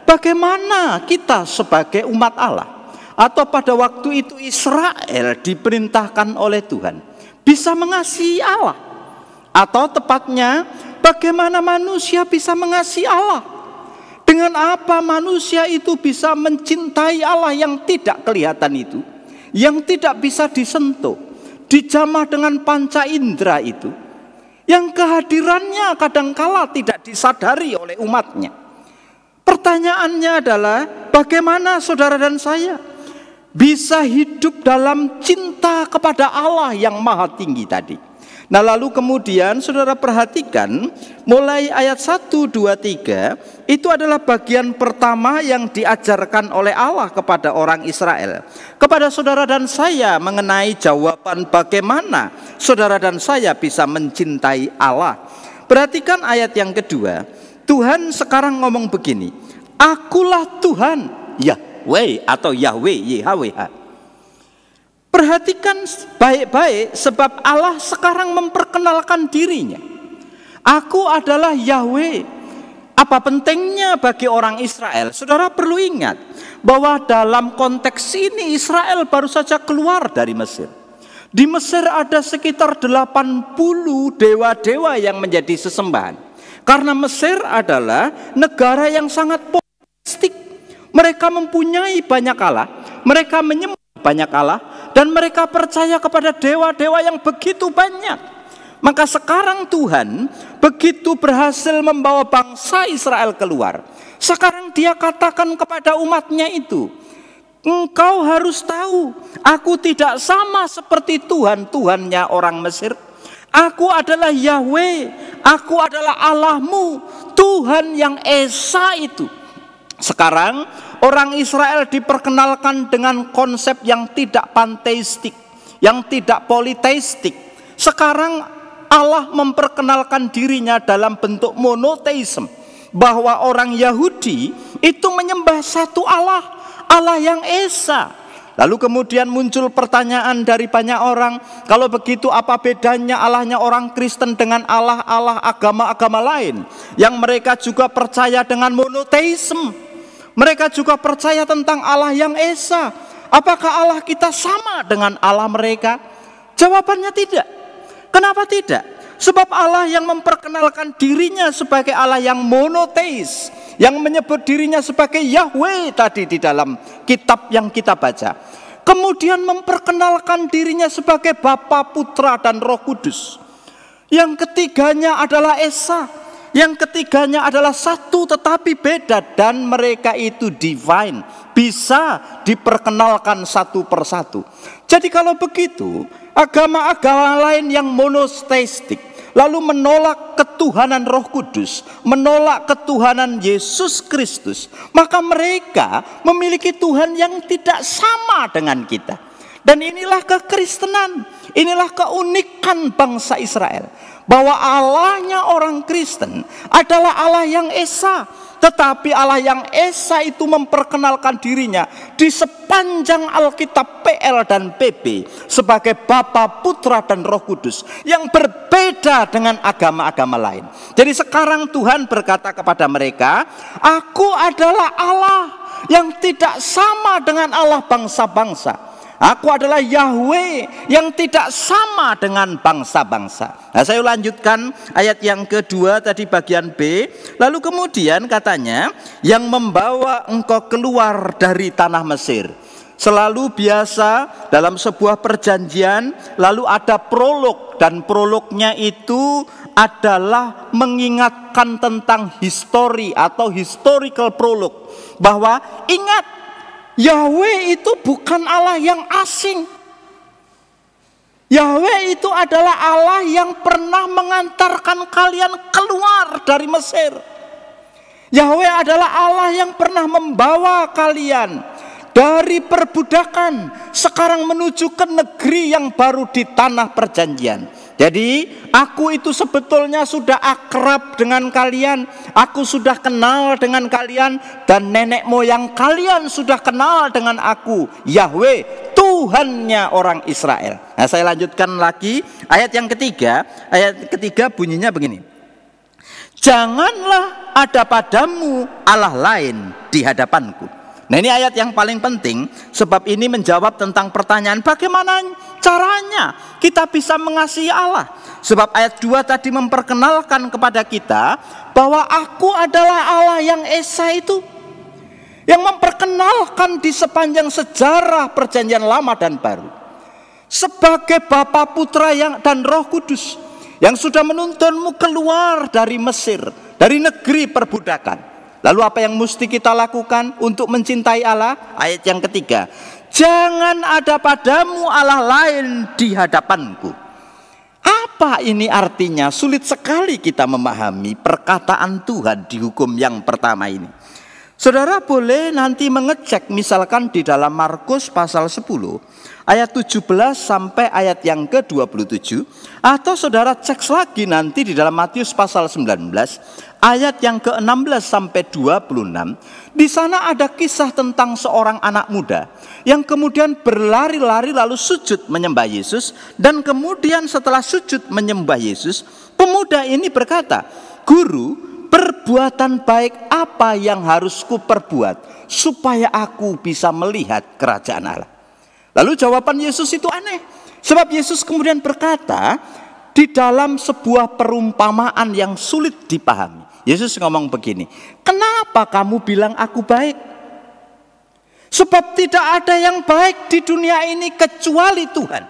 bagaimana kita sebagai umat Allah, atau pada waktu itu Israel diperintahkan oleh Tuhan, bisa mengasihi Allah? Atau tepatnya, bagaimana manusia bisa mengasihi Allah? Dengan apa manusia itu bisa mencintai Allah yang tidak kelihatan itu, yang tidak bisa disentuh, dijamah dengan panca indera itu, yang kehadirannya kadangkala tidak disadari oleh umatnya? Pertanyaannya adalah, bagaimana saudara dan saya bisa hidup dalam cinta kepada Allah yang maha tinggi tadi? Nah, lalu kemudian saudara perhatikan mulai ayat 1, 2, 3 itu adalah bagian pertama yang diajarkan oleh Allah kepada orang Israel, kepada saudara dan saya, mengenai jawaban bagaimana saudara dan saya bisa mencintai Allah. Perhatikan ayat yang kedua. Tuhan sekarang ngomong begini, akulah Tuhan Yahweh atau Yahweh, YHWH. Perhatikan baik-baik, sebab Allah sekarang memperkenalkan dirinya. Aku adalah Yahweh. Apa pentingnya bagi orang Israel? Saudara perlu ingat bahwa dalam konteks ini Israel baru saja keluar dari Mesir. Di Mesir ada sekitar 80 dewa-dewa yang menjadi sesembahan. Karena Mesir adalah negara yang sangat politistik. Mereka mempunyai banyak Allah, mereka menyembah banyak Allah, dan mereka percaya kepada dewa-dewa yang begitu banyak. Maka sekarang Tuhan begitu berhasil membawa bangsa Israel keluar. Sekarang dia katakan kepada umatnya itu, engkau harus tahu, aku tidak sama seperti Tuhan-Tuhannya orang Mesir. Aku adalah Yahweh, aku adalah Allahmu, Tuhan yang Esa itu. Sekarang orang Israel diperkenalkan dengan konsep yang tidak panteistik, yang tidak politeistik. Sekarang Allah memperkenalkan dirinya dalam bentuk monoteisme, bahwa orang Yahudi itu menyembah satu Allah, Allah yang Esa. Lalu kemudian muncul pertanyaan dari banyak orang, kalau begitu apa bedanya Allahnya orang Kristen dengan Allah-Allah agama-agama lain yang mereka juga percaya dengan monoteisme? Mereka juga percaya tentang Allah yang Esa. Apakah Allah kita sama dengan Allah mereka? Jawabannya tidak. Kenapa tidak? Sebab Allah yang memperkenalkan dirinya sebagai Allah yang monoteis, yang menyebut dirinya sebagai Yahweh tadi di dalam kitab yang kita baca, kemudian memperkenalkan dirinya sebagai Bapa, Putra, dan Roh Kudus. Yang ketiganya adalah Esa. Yang ketiganya adalah satu tetapi beda, dan mereka itu divine, bisa diperkenalkan satu persatu. Jadi kalau begitu, agama-agama lain yang monoteistik lalu menolak ketuhanan Roh Kudus, menolak ketuhanan Yesus Kristus, maka mereka memiliki Tuhan yang tidak sama dengan kita. Dan inilah kekristenan, inilah keunikan bangsa Israel, bahwa Allahnya orang Kristen adalah Allah yang Esa. Tetapi Allah yang Esa itu memperkenalkan dirinya di sepanjang Alkitab PL dan PB sebagai Bapa, Putra, dan Roh Kudus, yang berbeda dengan agama-agama lain. Jadi sekarang Tuhan berkata kepada mereka, aku adalah Allah yang tidak sama dengan Allah bangsa-bangsa. Aku adalah Yahweh yang tidak sama dengan bangsa-bangsa. Nah, saya lanjutkan ayat yang kedua tadi bagian B. Lalu kemudian katanya, yang membawa engkau keluar dari tanah Mesir. Selalu biasa dalam sebuah perjanjian lalu ada prolog, dan prolognya itu adalah mengingatkan tentang histori atau historical prolog, bahwa ingat, Yahweh itu bukan Allah yang asing. Yahweh itu adalah Allah yang pernah mengantarkan kalian keluar dari Mesir. Yahweh adalah Allah yang pernah membawa kalian dari perbudakan sekarang menuju ke negeri yang baru di tanah perjanjian. Jadi aku itu sebetulnya sudah akrab dengan kalian, aku sudah kenal dengan kalian, dan nenek moyang kalian sudah kenal dengan aku, Yahweh, Tuhannya orang Israel. Nah, saya lanjutkan lagi ayat yang ketiga. Ayat ketiga bunyinya begini: janganlah ada padamu Allah lain di hadapanku. Nah, ini ayat yang paling penting, sebab ini menjawab tentang pertanyaan bagaimana caranya kita bisa mengasihi Allah. Sebab ayat 2 tadi memperkenalkan kepada kita bahwa aku adalah Allah yang Esa itu, yang memperkenalkan di sepanjang sejarah perjanjian lama dan baru, sebagai Bapa, Putra dan Roh Kudus, yang sudah menuntunmu keluar dari Mesir, dari negeri perbudakan. Lalu apa yang mesti kita lakukan untuk mencintai Allah? Ayat yang ketiga, jangan ada padamu Allah lain di hadapanku. Apa ini artinya? Sulit sekali kita memahami perkataan Tuhan di hukum yang pertama ini. Saudara boleh nanti mengecek misalkan di dalam Markus pasal 10 ayat 17 sampai ayat yang ke-27, atau saudara cek lagi nanti di dalam Matius pasal 19 ayat yang ke-16 sampai 26. Di sana ada kisah tentang seorang anak muda yang kemudian berlari-lari lalu sujud menyembah Yesus, dan kemudian setelah sujud menyembah Yesus, pemuda ini berkata, "Guru, perbuatan baik apa yang harus kuperbuat supaya aku bisa melihat kerajaan Allah?" Lalu jawaban Yesus itu aneh, sebab Yesus kemudian berkata di dalam sebuah perumpamaan yang sulit dipahami. Yesus ngomong begini, "Kenapa kamu bilang aku baik? Sebab tidak ada yang baik di dunia ini kecuali Tuhan."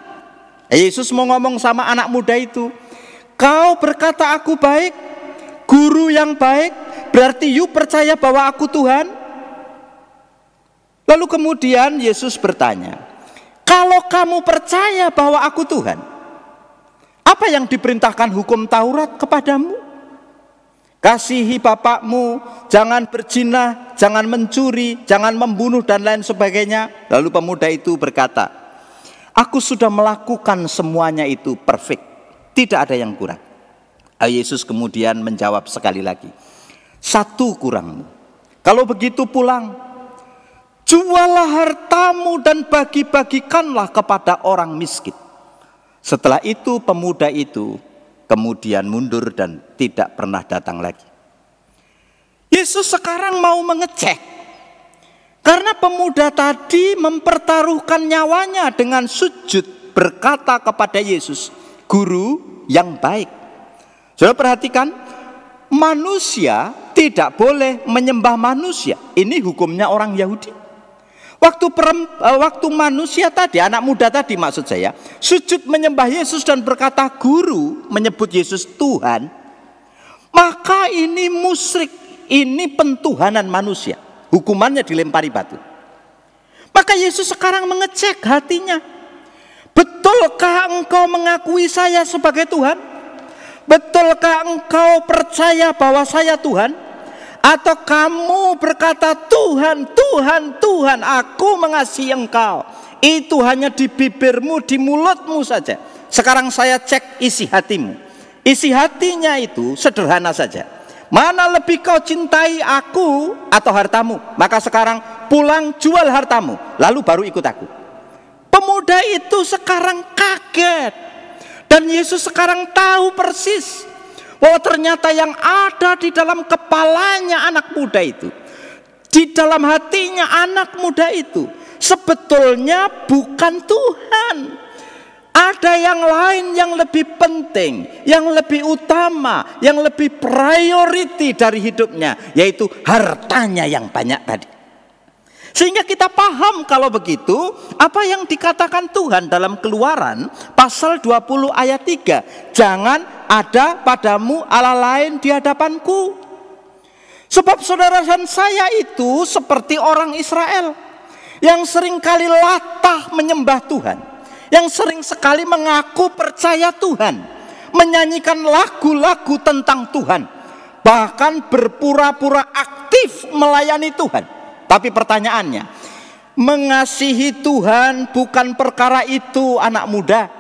Yesus mau ngomong sama anak muda itu, "Kau berkata aku baik, guru yang baik, berarti you percaya bahwa aku Tuhan?" Lalu kemudian Yesus bertanya, "Kalau kamu percaya bahwa aku Tuhan, apa yang diperintahkan hukum Taurat kepadamu? Kasihi bapakmu, jangan berzina, jangan mencuri, jangan membunuh, dan lain sebagainya." Lalu pemuda itu berkata, "Aku sudah melakukan semuanya itu perfect, tidak ada yang kurang." Yesus kemudian menjawab sekali lagi, "Satu kurangmu. Kalau begitu pulang, jualah hartamu dan bagi-bagikanlah kepada orang miskin." Setelah itu pemuda itu kemudian mundur dan tidak pernah datang lagi. Yesus sekarang mau mengecek, karena pemuda tadi mempertaruhkan nyawanya dengan sujud berkata kepada Yesus, "Guru yang baik." Saudara perhatikan, manusia tidak boleh menyembah manusia. Ini hukumnya orang Yahudi. Waktu manusia tadi, anak muda tadi maksud saya, sujud menyembah Yesus dan berkata guru, menyebut Yesus Tuhan, maka ini musyrik, ini pentuhanan manusia. Hukumannya dilempari batu. Maka Yesus sekarang mengecek hatinya. Betulkah engkau mengakui saya sebagai Tuhan? Betulkah engkau percaya bahwa saya Tuhan? Atau kamu berkata, "Tuhan, Tuhan, Tuhan, aku mengasihi engkau." Itu hanya di bibirmu, di mulutmu saja. Sekarang saya cek isi hatimu. Isi hatinya itu sederhana saja. Mana lebih kau cintai, aku atau hartamu? Maka sekarang pulang, jual hartamu, lalu baru ikut aku. Pemuda itu sekarang kaget. Dan Yesus sekarang tahu persis bahwa ternyata yang ada di dalam kepalanya anak muda itu, di dalam hatinya anak muda itu, sebetulnya bukan Tuhan. Ada yang lain yang lebih penting, yang lebih utama, yang lebih priority dari hidupnya, yaitu hartanya yang banyak tadi. Sehingga kita paham kalau begitu apa yang dikatakan Tuhan dalam Keluaran pasal 20 ayat 3. Jangan ada padamu Allah lain di hadapanku. Sebab saudara dan saya itu seperti orang Israel yang seringkali latah menyembah Tuhan, yang sering sekali mengaku percaya Tuhan, menyanyikan lagu-lagu tentang Tuhan. bahkan berpura-pura aktif melayani Tuhan. Tapi pertanyaannya, mengasihi Tuhan bukan perkara itu, anak muda.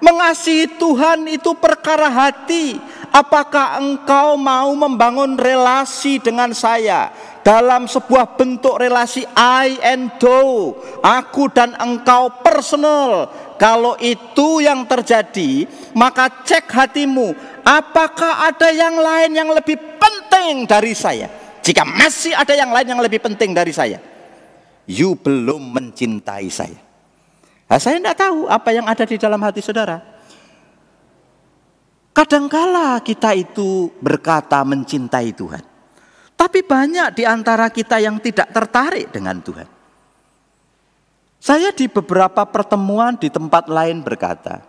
Mengasihi Tuhan itu perkara hati. Apakah engkau mau membangun relasi dengan saya dalam sebuah bentuk relasi I and thou, aku dan engkau personal? Kalau itu yang terjadi, maka cek hatimu, apakah ada yang lain yang lebih penting dari saya? Jika masih ada yang lain yang lebih penting dari saya, you belum mencintai saya. Nah, saya tidak tahu apa yang ada di dalam hati saudara. Kadangkala kita itu berkata mencintai Tuhan, tapi banyak di antara kita yang tidak tertarik dengan Tuhan. Saya di beberapa pertemuan di tempat lain berkata,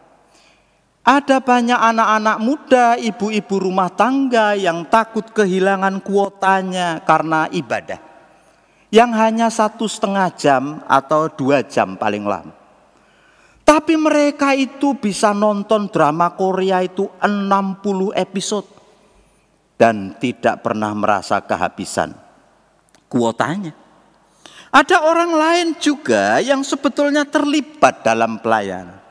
ada banyak anak-anak muda, ibu-ibu rumah tangga yang takut kehilangan kuotanya karena ibadah, yang hanya 1,5 jam atau 2 jam paling lama. Tapi mereka itu bisa nonton drama Korea itu 60 episode dan tidak pernah merasa kehabisan kuotanya. Ada orang lain juga yang sebetulnya terlibat dalam pelayanan,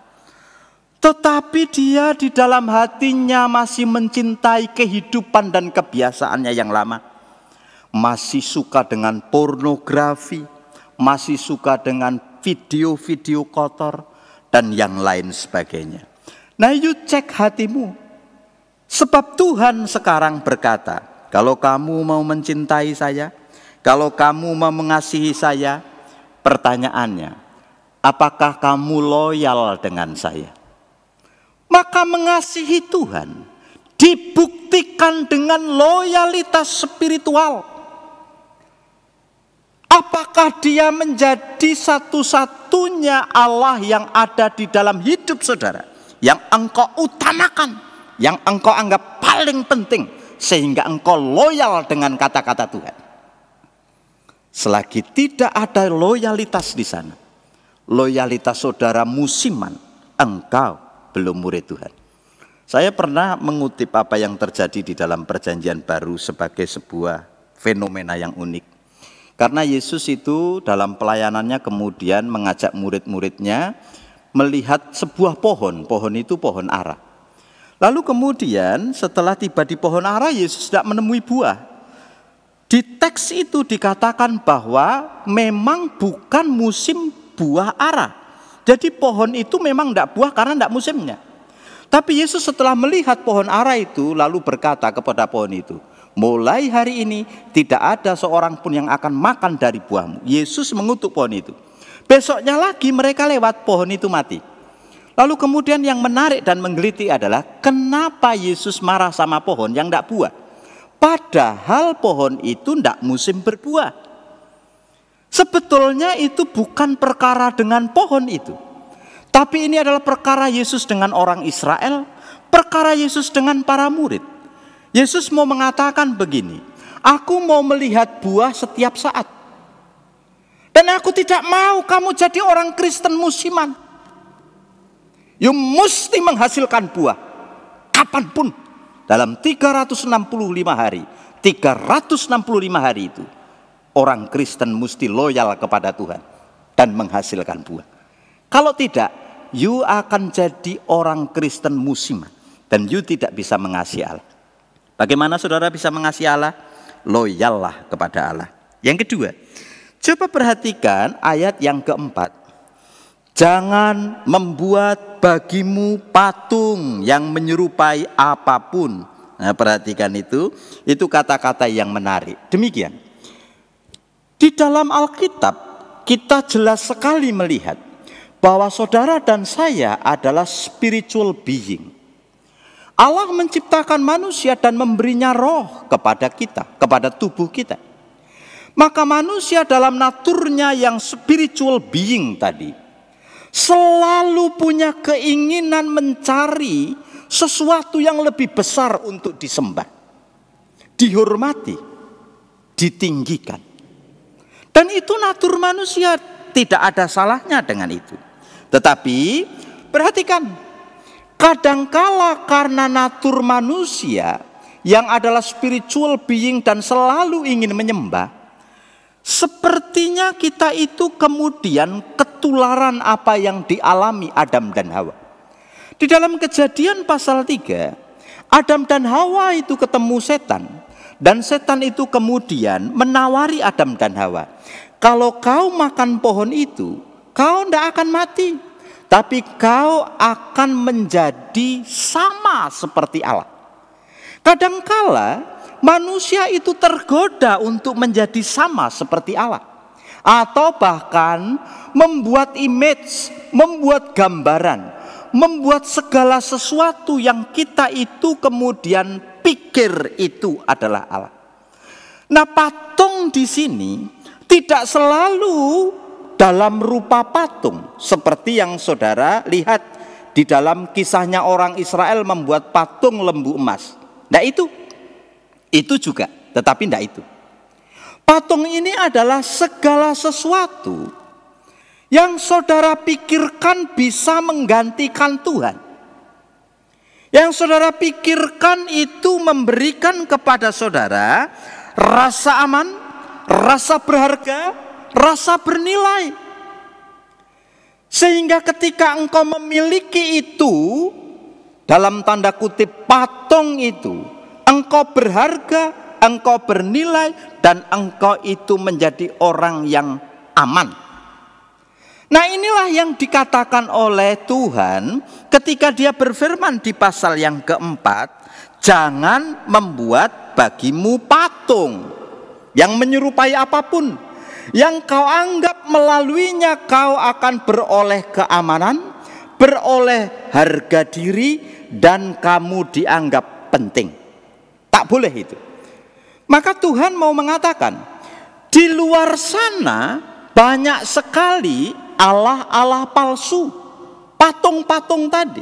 tetapi dia di dalam hatinya masih mencintai kehidupan dan kebiasaannya yang lama. Masih suka dengan pornografi, masih suka dengan video-video kotor, dan yang lain sebagainya. Nah, you cek hatimu. Sebab Tuhan sekarang berkata, kalau kamu mau mencintai saya, kalau kamu mau mengasihi saya, pertanyaannya, apakah kamu loyal dengan saya? Maka mengasihi Tuhan dibuktikan dengan loyalitas spiritual. Apakah dia menjadi satu-satunya Allah yang ada di dalam hidup saudara, yang engkau utamakan, yang engkau anggap paling penting, sehingga engkau loyal dengan kata-kata Tuhan? Selagi tidak ada loyalitas di sana, loyalitas saudara musiman, engkau belum murid Tuhan. Saya pernah mengutip apa yang terjadi di dalam Perjanjian Baru sebagai sebuah fenomena yang unik. Karena Yesus itu dalam pelayanannya kemudian mengajak murid-muridnya melihat sebuah pohon. Pohon itu pohon ara. Lalu kemudian setelah tiba di pohon ara, Yesus tidak menemui buah. Di teks itu dikatakan bahwa memang bukan musim buah ara. Jadi pohon itu memang tidak buah karena tidak musimnya. Tapi Yesus setelah melihat pohon ara itu lalu berkata kepada pohon itu, mulai hari ini tidak ada seorang pun yang akan makan dari buahmu. Yesus mengutuk pohon itu. Besoknya lagi mereka lewat, pohon itu mati. Lalu kemudian yang menarik dan menggelitik adalah kenapa Yesus marah sama pohon yang tidak buah. Padahal pohon itu tidak musim berbuah. Sebetulnya itu bukan perkara dengan pohon itu. Tapi ini adalah perkara Yesus dengan orang Israel, perkara Yesus dengan para murid. Yesus mau mengatakan begini, aku mau melihat buah setiap saat. Dan aku tidak mau kamu jadi orang Kristen musiman. You mesti menghasilkan buah. Kapanpun. Dalam 365 hari. 365 hari itu. Orang Kristen mesti loyal kepada Tuhan. Dan menghasilkan buah. Kalau tidak, you akan jadi orang Kristen musiman. Dan you tidak bisa mengasihi Allah. Bagaimana saudara bisa mengasihi Allah? Loyallah kepada Allah. Yang kedua, coba perhatikan ayat yang keempat. Jangan membuat bagimu patung yang menyerupai apapun. Nah, perhatikan itu kata-kata yang menarik. Demikian. Di dalam Alkitab kita jelas sekali melihat bahwa saudara dan saya adalah spiritual being. Allah menciptakan manusia dan memberinya roh kepada kita, kepada tubuh kita. Maka manusia dalam naturnya yang spiritual being tadi selalu punya keinginan mencari sesuatu yang lebih besar untuk disembah, dihormati, ditinggikan. Dan itu natur manusia, tidak ada salahnya dengan itu. Tetapi perhatikan, kadangkala karena natur manusia, yang adalah spiritual being dan selalu ingin menyembah, sepertinya kita itu kemudian ketularan apa yang dialami Adam dan Hawa. Di dalam Kejadian pasal 3, Adam dan Hawa itu ketemu setan, dan setan itu kemudian menawari Adam dan Hawa, kalau kau makan pohon itu, kau tidak akan mati, tapi kau akan menjadi sama seperti Allah. Kadangkala manusia itu tergoda untuk menjadi sama seperti Allah, atau bahkan membuat image, membuat gambaran, membuat segala sesuatu yang kita itu kemudian pikir itu adalah Allah. Nah, patung di sini tidak selalu dalam rupa patung seperti yang saudara lihat di dalam kisahnya orang Israel membuat patung lembu emas. Nah, itu juga, tetapi tidak itu. Patung ini adalah segala sesuatu yang saudara pikirkan bisa menggantikan Tuhan. Yang saudara pikirkan itu memberikan kepada saudara rasa aman, rasa berharga, rasa bernilai. Sehingga ketika engkau memiliki itu, dalam tanda kutip patung itu, engkau berharga, engkau bernilai, dan engkau itu menjadi orang yang aman. Nah, inilah yang dikatakan oleh Tuhan ketika dia berfirman di pasal yang keempat, jangan membuat bagimu patung yang menyerupai apapun, yang kau anggap melaluinya kau akan beroleh keamanan, beroleh harga diri, dan kamu dianggap penting. Tak boleh itu. Maka Tuhan mau mengatakan, di luar sana banyak sekali Allah-Allah palsu, patung-patung tadi.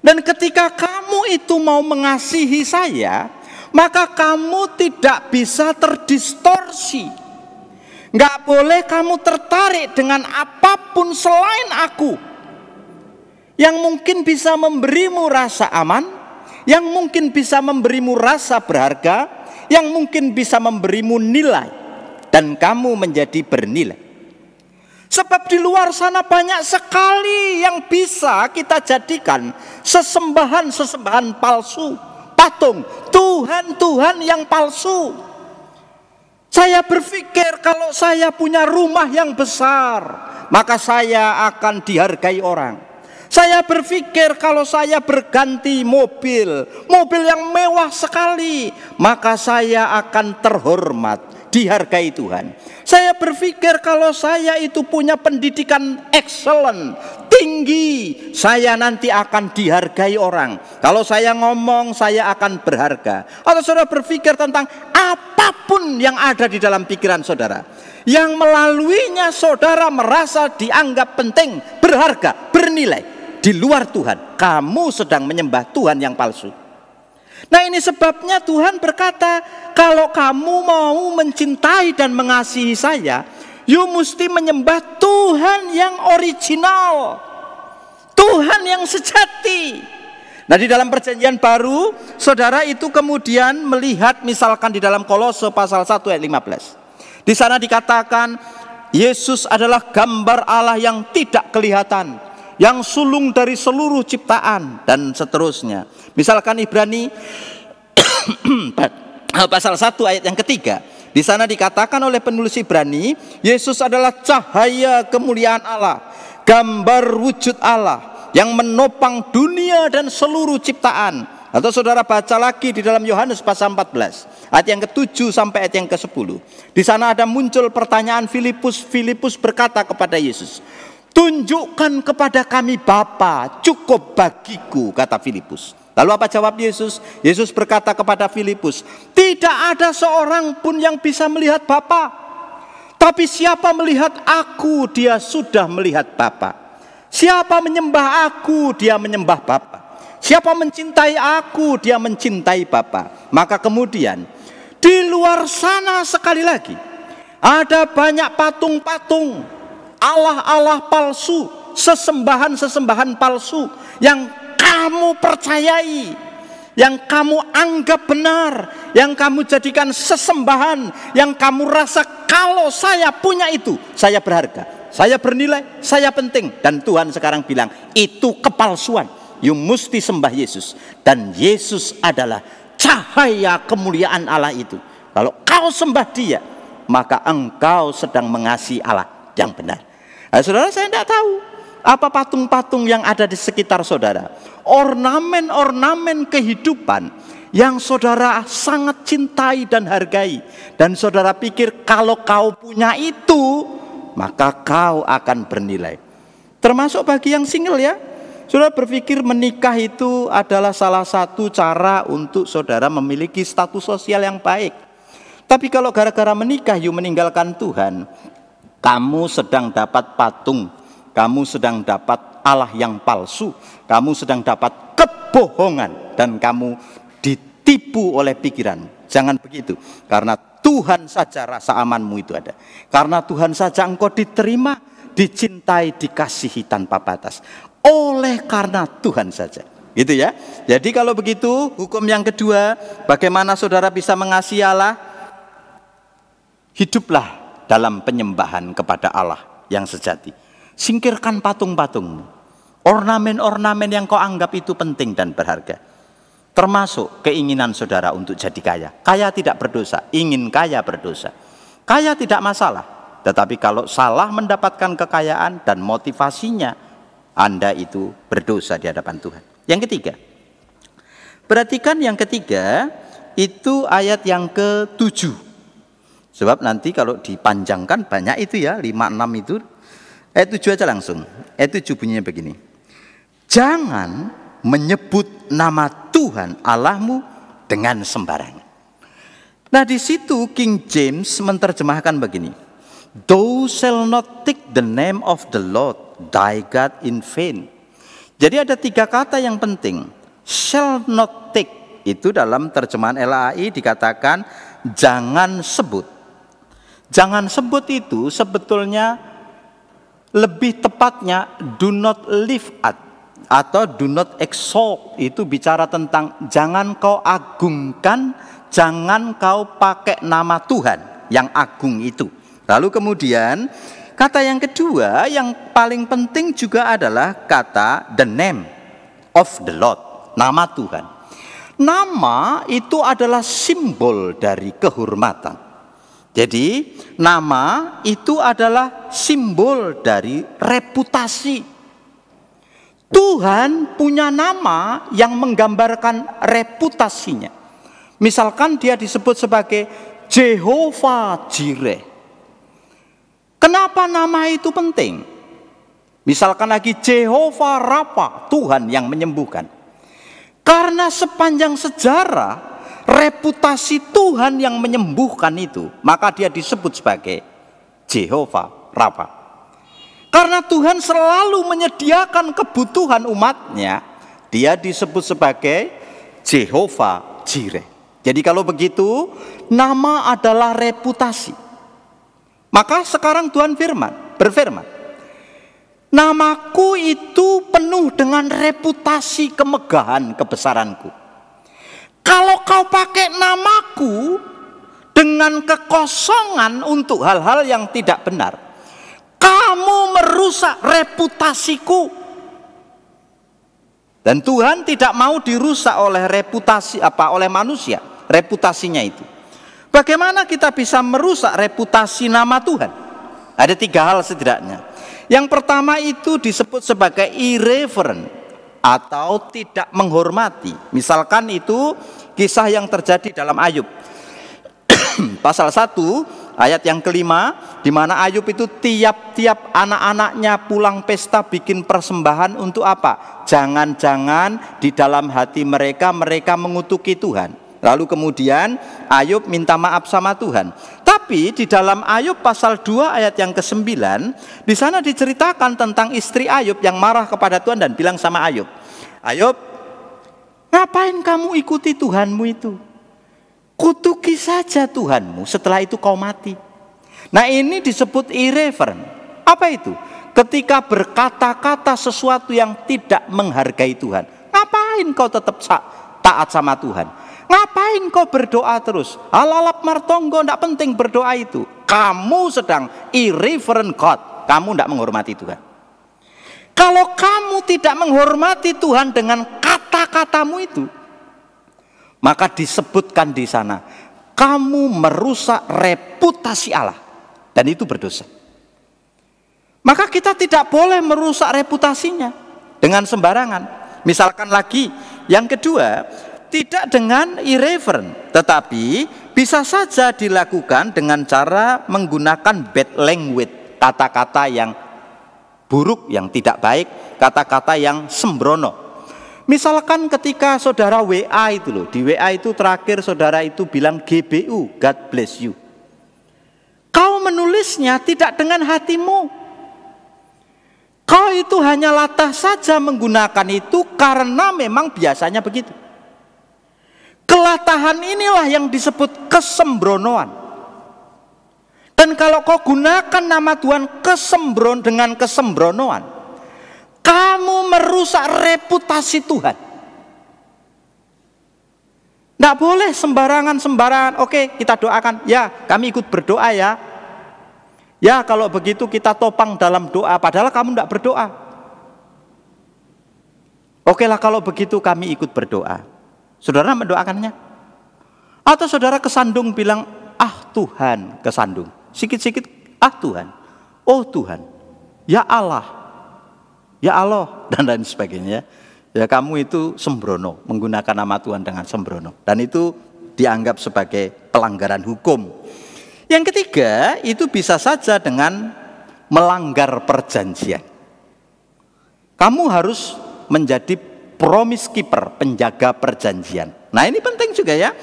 Dan ketika kamu itu mau mengasihi saya, maka kamu tidak bisa terdistorsi. Nggak boleh kamu tertarik dengan apapun selain aku, yang mungkin bisa memberimu rasa aman, yang mungkin bisa memberimu rasa berharga, yang mungkin bisa memberimu nilai, dan kamu menjadi bernilai. Sebab di luar sana banyak sekali yang bisa kita jadikan sesembahan-sesembahan palsu, patung, Tuhan-Tuhan yang palsu. Saya berpikir kalau saya punya rumah yang besar, maka saya akan dihargai orang. Saya berpikir kalau saya berganti mobil yang mewah sekali, maka saya akan terhormat, dihargai Tuhan. Saya berpikir kalau saya itu punya pendidikan excellent, tinggi, saya nanti akan dihargai orang. Kalau saya ngomong, saya akan berharga. Atau saudara berpikir tentang apapun yang ada di dalam pikiran saudara, yang melaluinya saudara merasa dianggap penting, berharga, bernilai. Di luar Tuhan, kamu sedang menyembah Tuhan yang palsu. Nah, ini sebabnya Tuhan berkata, kalau kamu mau mencintai dan mengasihi saya, you mesti menyembah Tuhan yang original, Tuhan yang sejati. Nah, di dalam perjanjian baru, saudara itu kemudian melihat misalkan di dalam Kolose pasal 1 ayat 15. Di sana dikatakan, Yesus adalah gambar Allah yang tidak kelihatan, yang sulung dari seluruh ciptaan, dan seterusnya. Misalkan Ibrani pasal 1 ayat yang ketiga, di sana dikatakan oleh penulis Ibrani, Yesus adalah cahaya kemuliaan Allah, gambar wujud Allah yang menopang dunia dan seluruh ciptaan. Atau saudara baca lagi di dalam Yohanes pasal 14 ayat yang ke-7 sampai ayat yang ke-10. Di sana ada muncul pertanyaan Filipus. Filipus berkata kepada Yesus, tunjukkan kepada kami Bapa, cukup bagiku, kata Filipus. Lalu apa jawab Yesus? Yesus berkata kepada Filipus, tidak ada seorang pun yang bisa melihat Bapa, tapi siapa melihat aku, dia sudah melihat Bapa. Siapa menyembah aku, dia menyembah Bapa. Siapa mencintai aku, dia mencintai Bapa. Maka kemudian di luar sana sekali lagi ada banyak patung-patung, Allah-Allah palsu, sesembahan-sesembahan palsu yang kamu percayai, yang kamu anggap benar, yang kamu jadikan sesembahan, yang kamu rasa kalau saya punya itu, saya berharga, saya bernilai, saya penting. Dan Tuhan sekarang bilang, itu kepalsuan. You mesti sembah Yesus. Dan Yesus adalah cahaya kemuliaan Allah itu. Kalau kau sembah Dia, maka engkau sedang mengasihi Allah yang benar. Nah, saudara, saya tidak tahu apa patung-patung yang ada di sekitar saudara, ornamen-ornamen kehidupan yang saudara sangat cintai dan hargai, dan saudara pikir kalau kau punya itu, maka kau akan bernilai. Termasuk bagi yang single ya, saudara berpikir menikah itu adalah salah satu cara untuk saudara memiliki status sosial yang baik. Tapi kalau gara-gara menikah you meninggalkan Tuhan, kamu sedang dapat patung, kamu sedang dapat Allah yang palsu, kamu sedang dapat kebohongan, dan kamu ditipu oleh pikiran. Jangan begitu, karena Tuhan saja rasa amanmu itu ada. Karena Tuhan saja engkau diterima, dicintai, dikasihi tanpa batas. Oleh karena Tuhan saja. Gitu ya. Jadi kalau begitu, hukum yang kedua, bagaimana saudara bisa mengasihi Allah? Hiduplah dalam penyembahan kepada Allah yang sejati. Singkirkan patung-patungmu. Ornamen-ornamen yang kau anggap itu penting dan berharga. Termasuk keinginan saudara untuk jadi kaya. Kaya tidak berdosa, ingin kaya berdosa. Kaya tidak masalah, tetapi kalau salah mendapatkan kekayaan dan motivasinya, Anda itu berdosa di hadapan Tuhan. Yang ketiga, perhatikan yang ketiga, itu ayat yang ke-7. Sebab nanti kalau dipanjangkan banyak itu ya, 5-6 itu. Ayat 7 aja langsung. Ayat 7 bunyinya begini. Jangan menyebut nama Tuhan Allahmu dengan sembarangan. Nah, di situ King James menerjemahkan begini. Thou shall not take the name of the Lord thy God in vain. Jadi ada 3 kata yang penting. Shall not take, itu dalam terjemahan LAI dikatakan jangan sebut. Jangan sebut itu sebetulnya lebih tepatnya do not live at atau do not exalt. Itu bicara tentang jangan kau agungkan, jangan kau pakai nama Tuhan yang agung itu. Lalu kemudian kata yang kedua yang paling penting juga adalah kata the name of the Lord, nama Tuhan. Nama itu adalah simbol dari kehormatan. Jadi nama itu adalah simbol dari reputasi. Tuhan punya nama yang menggambarkan reputasinya. Misalkan dia disebut sebagai Jehovah Jireh. Kenapa nama itu penting? Misalkan lagi Jehovah Rafa, Tuhan yang menyembuhkan. Karena sepanjang sejarah reputasi Tuhan yang menyembuhkan itu, maka dia disebut sebagai Jehovah Rafa. Karena Tuhan selalu menyediakan kebutuhan umatnya, dia disebut sebagai Jehovah Jireh. Jadi kalau begitu, nama adalah reputasi. Maka sekarang Tuhan berfirman, namaku itu penuh dengan reputasi kemegahan kebesaranku. Kalau kau pakai namaku dengan kekosongan untuk hal-hal yang tidak benar, kamu merusak reputasiku. Dan Tuhan tidak mau dirusak oleh oleh manusia, reputasinya itu. Bagaimana kita bisa merusak reputasi nama Tuhan? Ada 3 hal setidaknya. Yang pertama itu disebut sebagai irreverent atau tidak menghormati. Misalkan itu kisah yang terjadi dalam Ayub pasal 1 ayat yang kelima, di mana Ayub itu tiap-tiap anak-anaknya pulang pesta bikin persembahan untuk apa? Jangan-jangan di dalam hati mereka mengutuki Tuhan. Lalu kemudian Ayub minta maaf sama Tuhan. Tapi di dalam Ayub pasal 2 ayat yang ke-9, di sana diceritakan tentang istri Ayub yang marah kepada Tuhan dan bilang sama Ayub, Ayub, ngapain kamu ikuti Tuhanmu itu? Kutuki saja Tuhanmu, setelah itu kau mati. Nah, ini disebut irreverent. Apa itu? Ketika berkata-kata sesuatu yang tidak menghargai Tuhan. Ngapain kau tetap taat sama Tuhan. Ngapain kau berdoa terus? Alalap martonggo, tidak penting berdoa itu. Kamu sedang irreverent God. Kamu tidak menghormati Tuhan. Kalau kamu tidak menghormati Tuhan dengan kata-katamu itu, maka disebutkan di sana, kamu merusak reputasi Allah. Dan itu berdosa. Maka kita tidak boleh merusak reputasinya dengan sembarangan. Misalkan lagi, yang kedua, tidak dengan irreverent, tetapi bisa saja dilakukan dengan cara menggunakan bad language, kata-kata yang buruk, yang tidak baik, kata-kata yang sembrono. Misalkan ketika saudara WA itu loh, di WA itu terakhir saudara itu bilang GBU, God bless you. Kau menulisnya tidak dengan hatimu. Kau itu hanya latah saja menggunakan itu karena memang biasanya begitu. Kelatahan inilah yang disebut kesembronoan. Dan kalau kau gunakan nama Tuhan dengan kesembronoan, kamu merusak reputasi Tuhan. Tidak boleh sembarangan. Oke, kita doakan. Ya, kami ikut berdoa ya. Ya, kalau begitu kita topang dalam doa, padahal kamu tidak berdoa. Oke lah, kalau begitu kami ikut berdoa. Saudara mendoakannya? Atau saudara kesandung bilang, ah Tuhan, kesandung. Sikit-sikit, ah Tuhan. Oh Tuhan. Ya Allah. Ya Allah. Dan lain sebagainya. Ya kamu itu sembrono. Menggunakan nama Tuhan dengan sembrono. Dan itu dianggap sebagai pelanggaran hukum. Yang ketiga, itu bisa saja dengan melanggar perjanjian. Kamu harus menjadi promise keeper, penjaga perjanjian. Nah ini penting juga ya.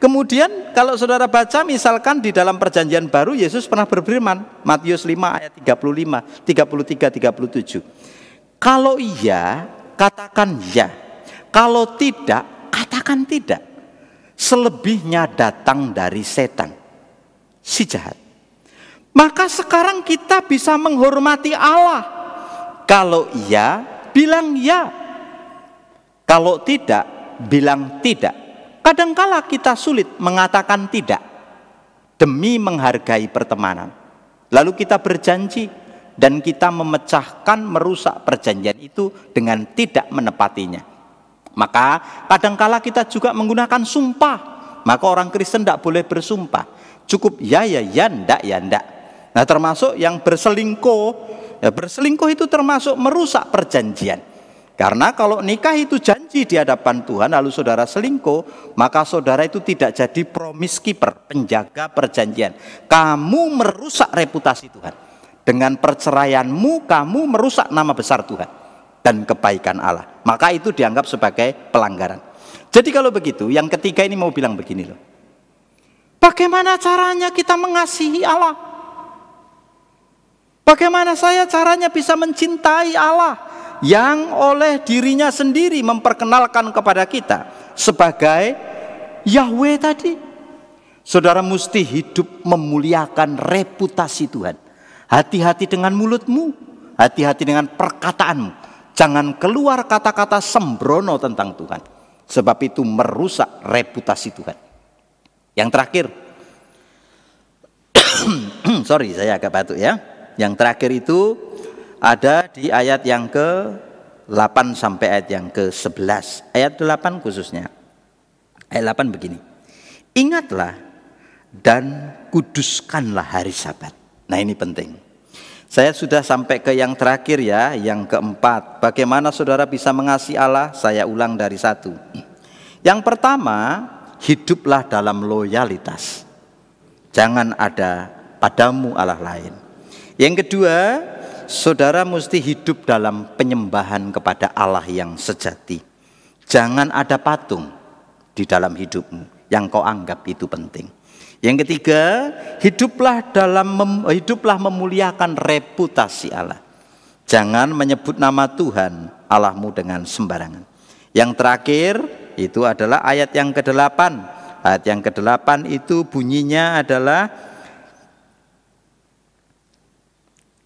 Kemudian kalau saudara baca misalkan di dalam perjanjian baru Yesus pernah berfirman, Matius 5 ayat 35, 33, 37. Kalau iya, katakan ya. Kalau tidak, katakan tidak. Selebihnya datang dari setan, si jahat. Maka sekarang kita bisa menghormati Allah. Kalau iya, bilang ya. Kalau tidak, bilang tidak. Kadangkala kita sulit mengatakan tidak demi menghargai pertemanan. Lalu kita berjanji dan kita memecahkan, merusak perjanjian itu dengan tidak menepatinya. Maka kadangkala kita juga menggunakan sumpah. Maka orang Kristen tidak boleh bersumpah. Cukup ya, ndak, ya ndak. Nah termasuk yang berselingkuh. Ya, berselingkuh itu termasuk merusak perjanjian. Karena kalau nikah itu janji di hadapan Tuhan, lalu saudara selingkuh, maka saudara itu tidak jadi promise keeper, penjaga perjanjian. Kamu merusak reputasi Tuhan. Dengan perceraianmu, kamu merusak nama besar Tuhan dan kebaikan Allah. Maka itu dianggap sebagai pelanggaran. Jadi kalau begitu, yang ketiga ini mau bilang begini loh. Bagaimana caranya kita mengasihi Allah? Bagaimana caranya bisa mencintai Allah yang oleh dirinya sendiri memperkenalkan kepada kita sebagai Yahweh tadi? Saudara mesti hidup memuliakan reputasi Tuhan. Hati-hati dengan mulutmu, hati-hati dengan perkataanmu. Jangan keluar kata-kata sembrono tentang Tuhan, sebab itu merusak reputasi Tuhan. Yang terakhir, sorry saya agak batuk ya. Yang terakhir itu ada di ayat yang ke-8 sampai ayat yang ke-11. Ayat 8 khususnya. Ayat 8 begini. Ingatlah dan kuduskanlah hari Sabat. Nah ini penting. Saya sudah sampai ke yang terakhir ya, yang keempat. Bagaimana saudara bisa mengasihi Allah? Saya ulang dari 1. Yang pertama, hiduplah dalam loyalitas. Jangan ada padamu Allah lain. Yang kedua, saudara mesti hidup dalam penyembahan kepada Allah yang sejati. Jangan ada patung di dalam hidupmu yang kau anggap itu penting. Yang ketiga, hiduplah memuliakan reputasi Allah. Jangan menyebut nama Tuhan Allahmu dengan sembarangan. Yang terakhir itu adalah ayat yang ke-8. Ayat yang ke-8 itu bunyinya adalah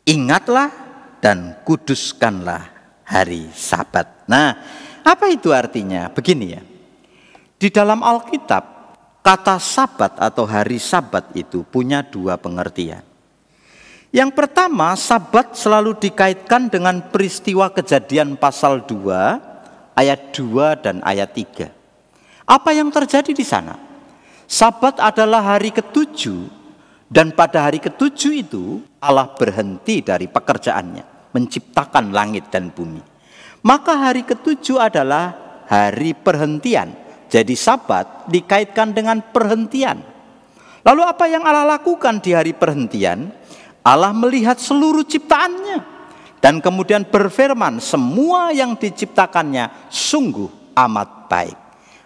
ingatlah dan kuduskanlah hari Sabat. Nah, apa itu artinya? Begini ya. Di dalam Alkitab, kata Sabat atau hari Sabat itu punya dua pengertian. Yang pertama, Sabat selalu dikaitkan dengan peristiwa Kejadian pasal 2, ayat 2 dan ayat 3. Apa yang terjadi di sana? Sabat adalah hari ketujuh, dan pada hari ketujuh itu Allah berhenti dari pekerjaannya, menciptakan langit dan bumi. Maka hari ketujuh adalah hari perhentian. Jadi Sabat dikaitkan dengan perhentian. Lalu apa yang Allah lakukan di hari perhentian? Allah melihat seluruh ciptaannya dan kemudian berfirman, semua yang diciptakannya sungguh amat baik.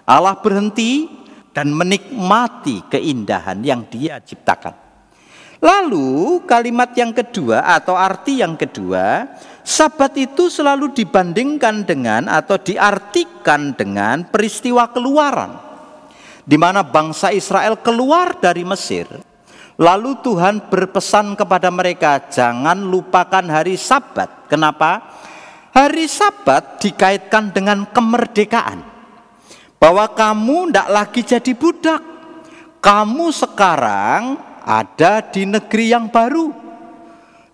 Allah berhenti dan menikmati keindahan yang Dia ciptakan. Lalu kalimat yang kedua atau arti yang kedua, Sabat itu selalu dibandingkan dengan atau diartikan dengan peristiwa keluaran, di mana bangsa Israel keluar dari Mesir. Lalu Tuhan berpesan kepada mereka, jangan lupakan hari Sabat. Kenapa? Hari Sabat dikaitkan dengan kemerdekaan. Bahwa kamu tidak lagi jadi budak. Kamu sekarang ada di negeri yang baru.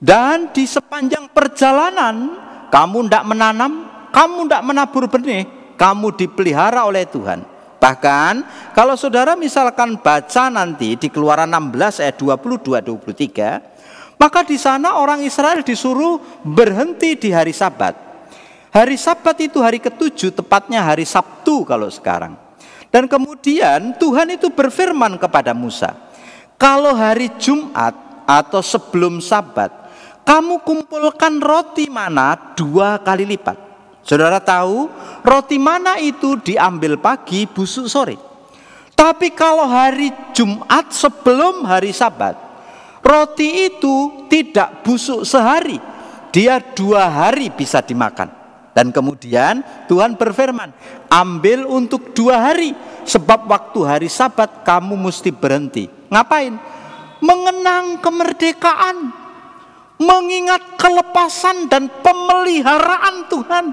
Dan di sepanjang perjalanan, kamu tidak menanam, kamu tidak menabur benih, kamu dipelihara oleh Tuhan. Bahkan kalau saudara misalkan baca nanti di Keluaran 16 ayat 22-23, maka di sana orang Israel disuruh berhenti di hari Sabat. Hari Sabat itu hari ketujuh, tepatnya hari Sabtu kalau sekarang. Dan kemudian Tuhan itu berfirman kepada Musa, kalau hari Jumat atau sebelum Sabat, kamu kumpulkan roti mana 2 kali lipat. Saudara tahu, roti mana itu diambil pagi, busuk sore. Tapi kalau hari Jumat sebelum hari Sabat, roti itu tidak busuk sehari, dia 2 hari bisa dimakan. Dan kemudian Tuhan berfirman, ambil untuk 2 hari, sebab waktu hari Sabat kamu mesti berhenti. Ngapain? Mengenang kemerdekaan, mengingat kelepasan dan pemeliharaan Tuhan.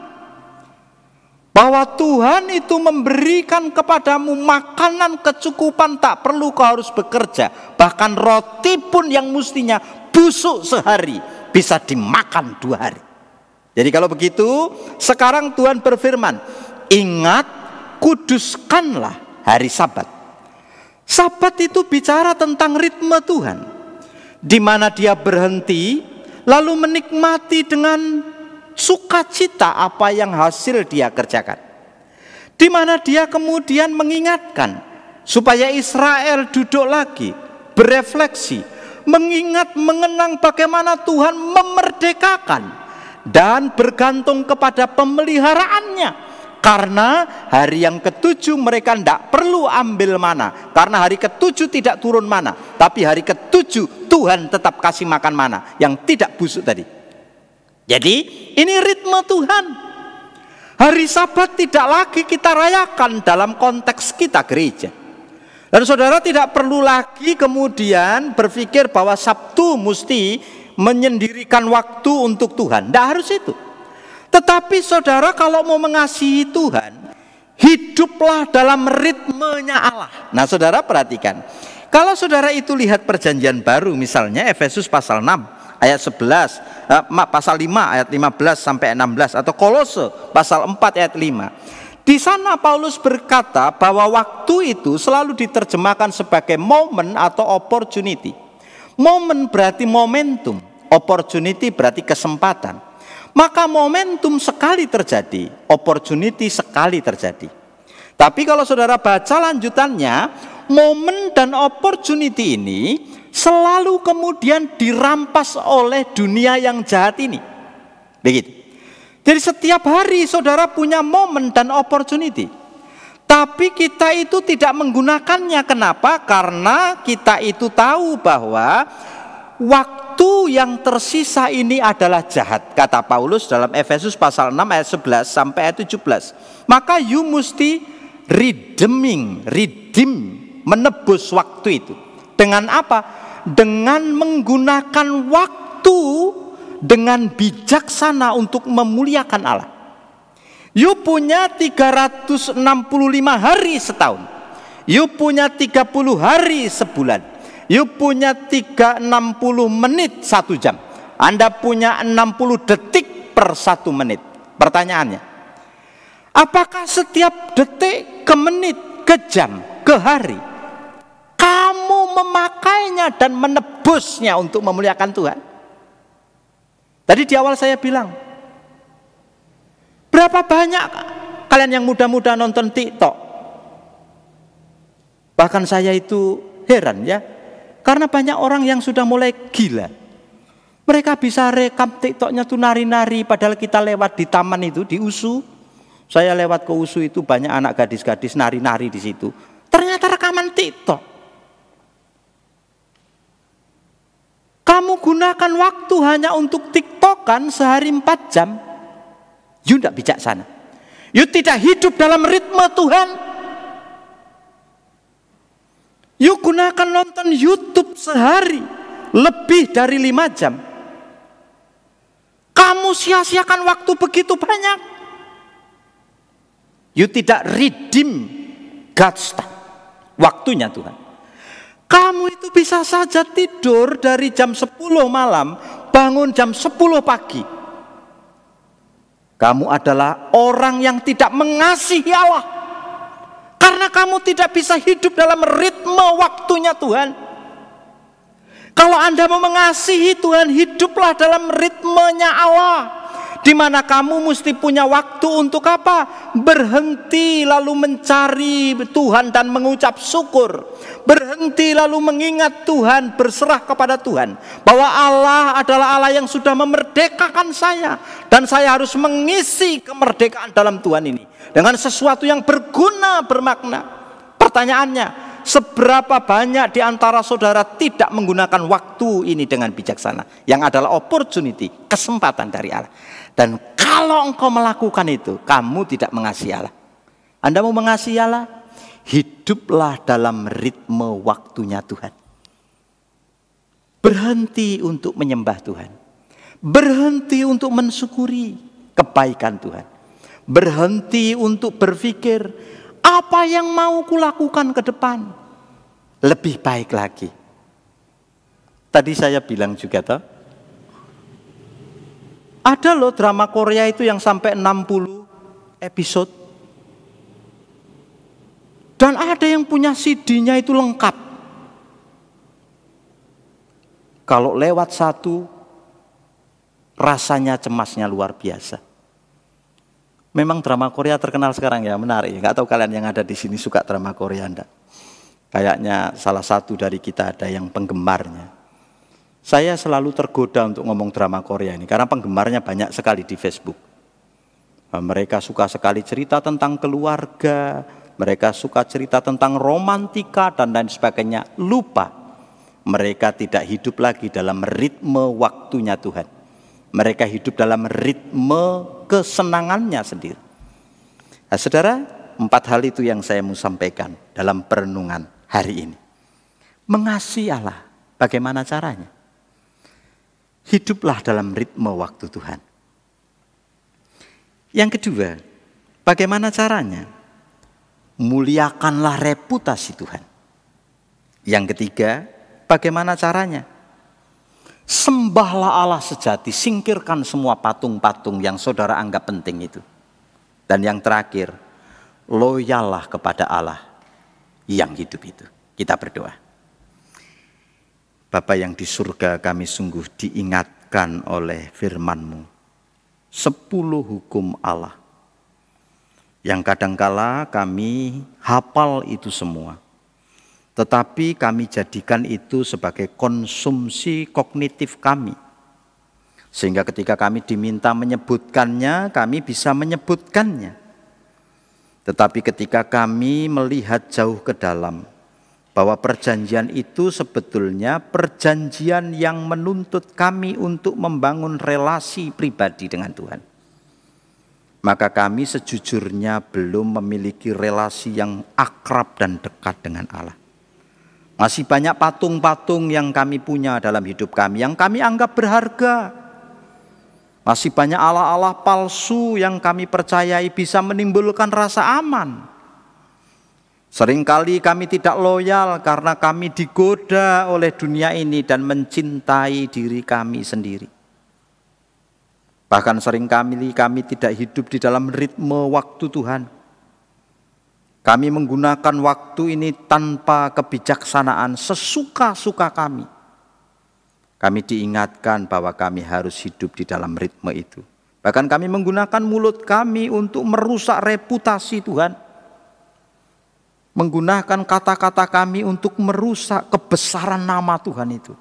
Bahwa Tuhan itu memberikan kepadamu makanan kecukupan, tak perlu kau harus bekerja. Bahkan roti pun yang mestinya busuk sehari bisa dimakan 2 hari. Jadi kalau begitu, sekarang Tuhan berfirman, ingat, kuduskanlah hari Sabat. Sabat itu bicara tentang ritme Tuhan, di mana Dia berhenti lalu menikmati dengan sukacita apa yang hasil Dia kerjakan. Di mana Dia kemudian mengingatkan supaya Israel duduk lagi, berefleksi, mengingat, mengenang bagaimana Tuhan memerdekakan dan bergantung kepada pemeliharaannya. Karena hari yang ketujuh mereka tidak perlu ambil mana, karena hari ketujuh tidak turun mana, tapi hari ketujuh Tuhan tetap kasih makan mana yang tidak busuk tadi. Jadi ini ritme Tuhan. Hari Sabat tidak lagi kita rayakan dalam konteks kita gereja. Dan saudara tidak perlu lagi kemudian berpikir bahwa Sabtu mesti menyendirikan waktu untuk Tuhan. Tidak harus itu. Tetapi saudara kalau mau mengasihi Tuhan, hiduplah dalam ritmenya Allah. Nah saudara perhatikan, kalau saudara itu lihat perjanjian baru, misalnya Efesus pasal 6 ayat 11, pasal 5 ayat 15 sampai 16, atau Kolose pasal 4 ayat 5. Di sana Paulus berkata bahwa waktu itu selalu diterjemahkan sebagai momen atau opportunity. Momen berarti momentum, opportunity berarti kesempatan. Maka momentum sekali terjadi, opportunity sekali terjadi. Tapi kalau saudara baca lanjutannya, momen dan opportunity ini selalu kemudian dirampas oleh dunia yang jahat ini. Begitu. Jadi setiap hari saudara punya momen dan opportunity. Tapi kita itu tidak menggunakannya. Kenapa? Karena kita itu tahu bahwa waktu yang tersisa ini adalah jahat, kata Paulus dalam Efesus pasal 6 ayat 11 sampai ayat 17. Maka you mesti redeem, menebus waktu itu. Dengan apa? Dengan menggunakan waktu dengan bijaksana untuk memuliakan Allah. You punya 365 hari setahun. You punya 30 hari sebulan. You punya 60 menit 1 jam. Anda punya 60 detik per 1 menit. Pertanyaannya, apakah setiap detik, ke menit, ke jam, ke hari, kamu memakainya dan menebusnya untuk memuliakan Tuhan? Tadi di awal saya bilang, berapa banyak kalian yang muda-muda nonton TikTok? Bahkan saya itu heran ya, karena banyak orang yang sudah mulai gila. Mereka bisa rekam TikToknya tuh nari-nari, padahal kita lewat di taman itu, di USU. Saya lewat ke USU itu banyak anak gadis-gadis nari-nari di situ. Ternyata rekaman TikTok. Kamu gunakan waktu hanya untuk TikTokan sehari 4 jam. You tidak bijaksana. You tidak hidup dalam ritme Tuhan. You gunakan nonton YouTube sehari lebih dari 5 jam. Kamu sia-siakan waktu begitu banyak. You tidak redeem God's time, waktunya Tuhan. Kamu itu bisa saja tidur dari jam 10 malam, bangun jam 10 pagi. Kamu adalah orang yang tidak mengasihi Allah. Karena kamu tidak bisa hidup dalam ritme waktunya Tuhan. Kalau Anda mau mengasihi Tuhan, hiduplah dalam ritmenya Allah. Di mana kamu mesti punya waktu untuk apa? Berhenti lalu mencari Tuhan dan mengucap syukur. Berhenti lalu mengingat Tuhan, berserah kepada Tuhan. Bahwa Allah adalah Allah yang sudah memerdekakan saya. Dan saya harus mengisi kemerdekaan dalam Tuhan ini dengan sesuatu yang berguna, bermakna. Pertanyaannya, seberapa banyak di antara saudara tidak menggunakan waktu ini dengan bijaksana? Yang adalah opportunity, kesempatan dari Allah. Dan kalau engkau melakukan itu, kamu tidak mengasihi Allah. Anda mau mengasihi Allah? Hiduplah dalam ritme waktunya Tuhan. Berhenti untuk menyembah Tuhan. Berhenti untuk mensyukuri kebaikan Tuhan. Berhenti untuk berpikir, apa yang mau kulakukan ke depan? Lebih baik lagi. Tadi saya bilang juga toh, ada loh drama Korea itu yang sampai 60 episode. Dan ada yang punya CD-nya itu lengkap. Kalau lewat satu, rasanya cemasnya luar biasa. Memang drama Korea terkenal sekarang ya, menarik. Nggak tahu kalian yang ada di sini suka drama Korea enggak? Kayaknya salah satu dari kita ada yang penggemarnya. Saya selalu tergoda untuk ngomong drama Korea ini karena penggemarnya banyak sekali di Facebook. Mereka suka sekali cerita tentang keluarga, mereka suka cerita tentang romantika dan lain sebagainya. Lupa, mereka tidak hidup lagi dalam ritme waktunya Tuhan. Mereka hidup dalam ritme kesenangannya sendiri. Nah, saudara, 4 hal itu yang saya mau sampaikan dalam perenungan hari ini. Mengasihi Allah, bagaimana caranya? Hiduplah dalam ritme waktu Tuhan. Yang kedua, bagaimana caranya? Muliakanlah reputasi Tuhan. Yang ketiga, bagaimana caranya? Sembahlah Allah sejati, singkirkan semua patung-patung yang saudara anggap penting itu. Dan yang terakhir, loyallah kepada Allah yang hidup itu. Kita berdoa. Bapa yang di surga, kami sungguh diingatkan oleh firman-Mu 10 hukum Allah yang kadangkala kami hafal itu semua, tetapi kami jadikan itu sebagai konsumsi kognitif kami, sehingga ketika kami diminta menyebutkannya, kami bisa menyebutkannya. Tetapi ketika kami melihat jauh ke dalam, bahwa perjanjian itu sebetulnya perjanjian yang menuntut kami untuk membangun relasi pribadi dengan Tuhan. Maka kami sejujurnya belum memiliki relasi yang akrab dan dekat dengan Allah. Masih banyak patung-patung yang kami punya dalam hidup kami, yang kami anggap berharga. Masih banyak Allah-Allah palsu yang kami percayai bisa menimbulkan rasa aman. Seringkali kami tidak loyal karena kami digoda oleh dunia ini dan mencintai diri kami sendiri. Bahkan seringkali kami tidak hidup di dalam ritme waktu Tuhan. Kami menggunakan waktu ini tanpa kebijaksanaan, sesuka-suka kami. Kami diingatkan bahwa kami harus hidup di dalam ritme itu. Bahkan kami menggunakan mulut kami untuk merusak reputasi Tuhan. Menggunakan kata-kata kami untuk merusak kebesaran nama Tuhan itu.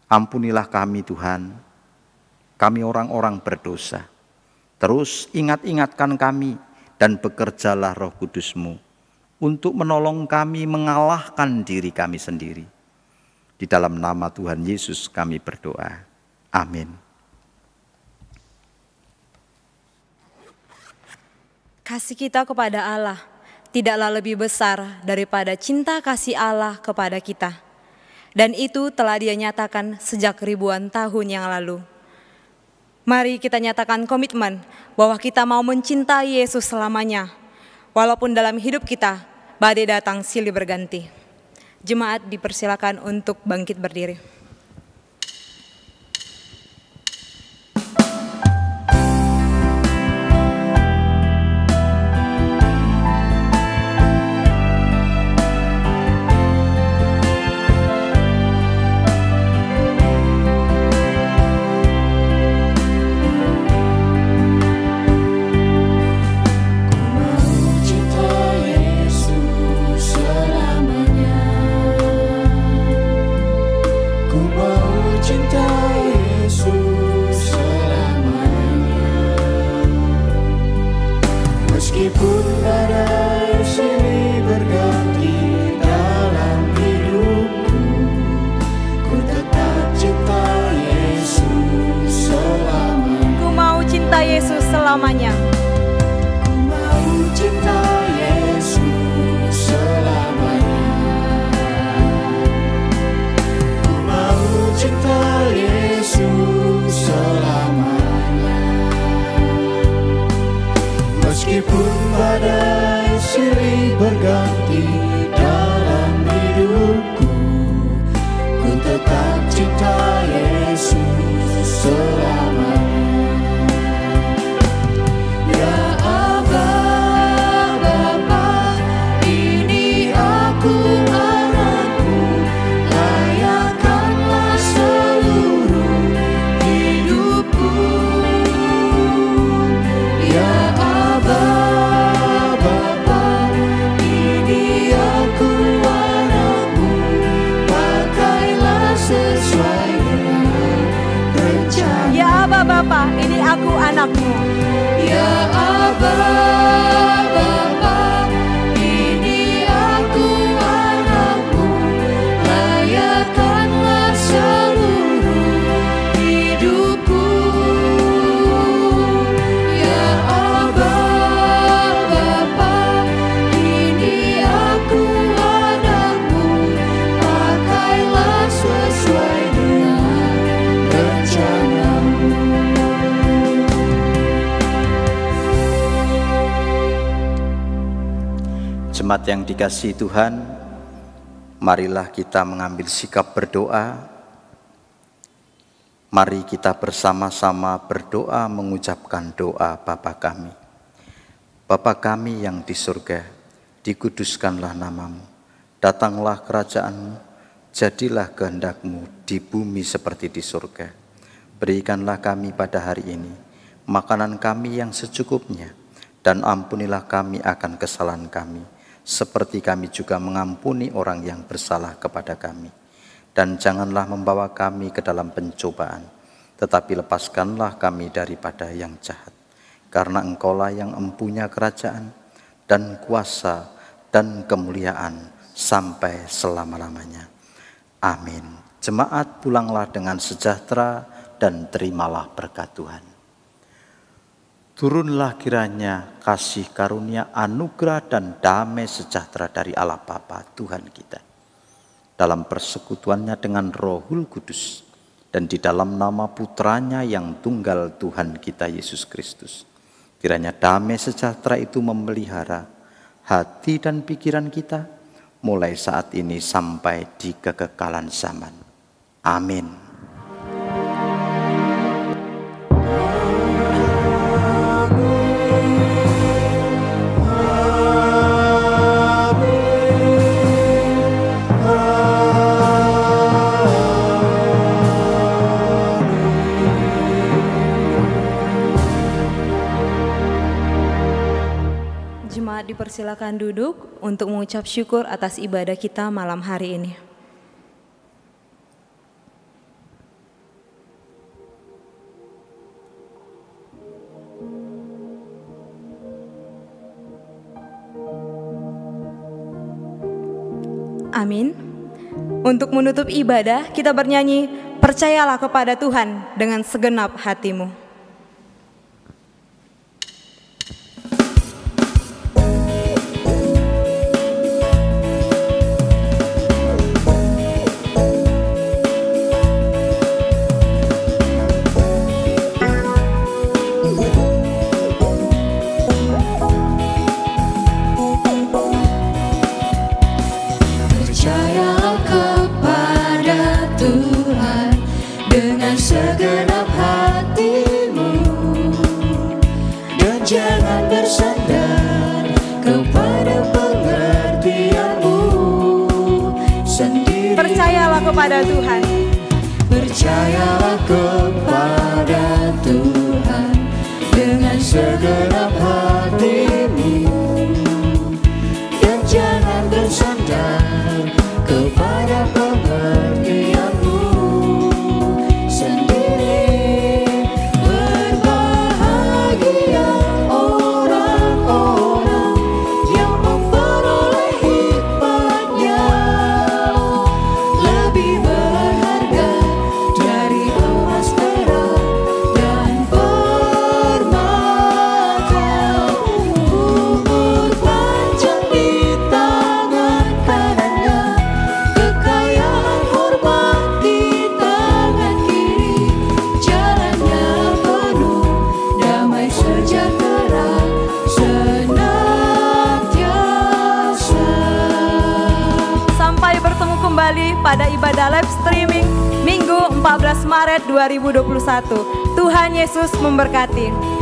Ampunilah kami Tuhan, kami orang-orang berdosa. Terus ingat-ingatkan kami dan bekerjalah Roh Kudus-Mu untuk menolong kami mengalahkan diri kami sendiri. Di dalam nama Tuhan Yesus kami berdoa. Amin. Kasih kita kepada Allah tidaklah lebih besar daripada cinta kasih Allah kepada kita. Dan itu telah Dia nyatakan sejak ribuan tahun yang lalu. Mari kita nyatakan komitmen bahwa kita mau mencintai Yesus selamanya. Walaupun dalam hidup kita badai datang silih berganti. Jemaat dipersilakan untuk bangkit berdiri. Meskipun badai silih berganti dalam hidupku, ku tetap cinta Yesus selamanya. Ku mau cinta Yesus selamanya. Ku mau cinta Yesus selamanya. Ku mau cinta Yesus selamanya. Meskipun badai silih berganti dalam hidupku, ku tetap cinta Yesus selamanya. Ya Aba, Bapa, ini aku anakmu, layakkanlah seluruh hidupku. Ya Aba, Bapa, ini aku anakmu, pakailah sesuai dengan rencana. Ya Aba Bapa, ini aku anakmu. Ya Aba, Bapa, ini aku anakmu, layakkanlah seluruh hidupku. Ya Aba, Bapa, ini aku anakmu, pakailah sesuai dengan rencanamu. Jemaat yang dikasihi Tuhan, marilah kita mengambil sikap berdoa. Mari kita bersama-sama berdoa mengucapkan doa Bapa kami. Bapa kami yang di surga, dikuduskanlah namamu. Datanglah kerajaanmu, jadilah kehendak-Mu di bumi seperti di surga. Berikanlah kami pada hari ini makanan kami yang secukupnya, dan ampunilah kami akan kesalahan kami, seperti kami juga mengampuni orang yang bersalah kepada kami. Dan janganlah membawa kami ke dalam pencobaan, tetapi lepaskanlah kami daripada yang jahat. Karena Engkaulah yang empunya kerajaan dan kuasa dan kemuliaan sampai selama-lamanya. Amin. Jemaat, pulanglah dengan sejahtera dan terimalah berkat Tuhan. Turunlah kiranya kasih karunia, anugerah dan damai sejahtera dari Allah Bapa Tuhan kita, dalam persekutuannya dengan Rohul Kudus, dan di dalam nama Putranya yang tunggal Tuhan kita Yesus Kristus. Kiranya damai sejahtera itu memelihara hati dan pikiran kita mulai saat ini sampai di kekekalan zaman. Amin. Jemaat dipersilakan duduk untuk mengucap syukur atas ibadah kita malam hari ini. Amin. Untuk menutup ibadah, kita bernyanyi, "Percayalah kepada Tuhan dengan segenap hatimu." Percayalah kepada Tuhan dengan segenap hatimu, dan jangan bersandar kepada pengertianmu sendiri. Percayalah kepada Tuhan. Percayalah kepada Tuhan dengan segenap hatimu, dan jangan bersandar kepada pengertianmu sendiri. Berbahagia orang-orang yang memperoleh hikmatnya, lebih berharga dari emas, perak, dan permata. Umur panjang di tangan kanannya, kekayaan hormat di tangan kiri. Jalannya penuh damai sejahtera senantiasa. Sampai bertemu kembali pada ibadah live streaming Minggu 14 Maret 2021. Tuhan Yesus memberkati.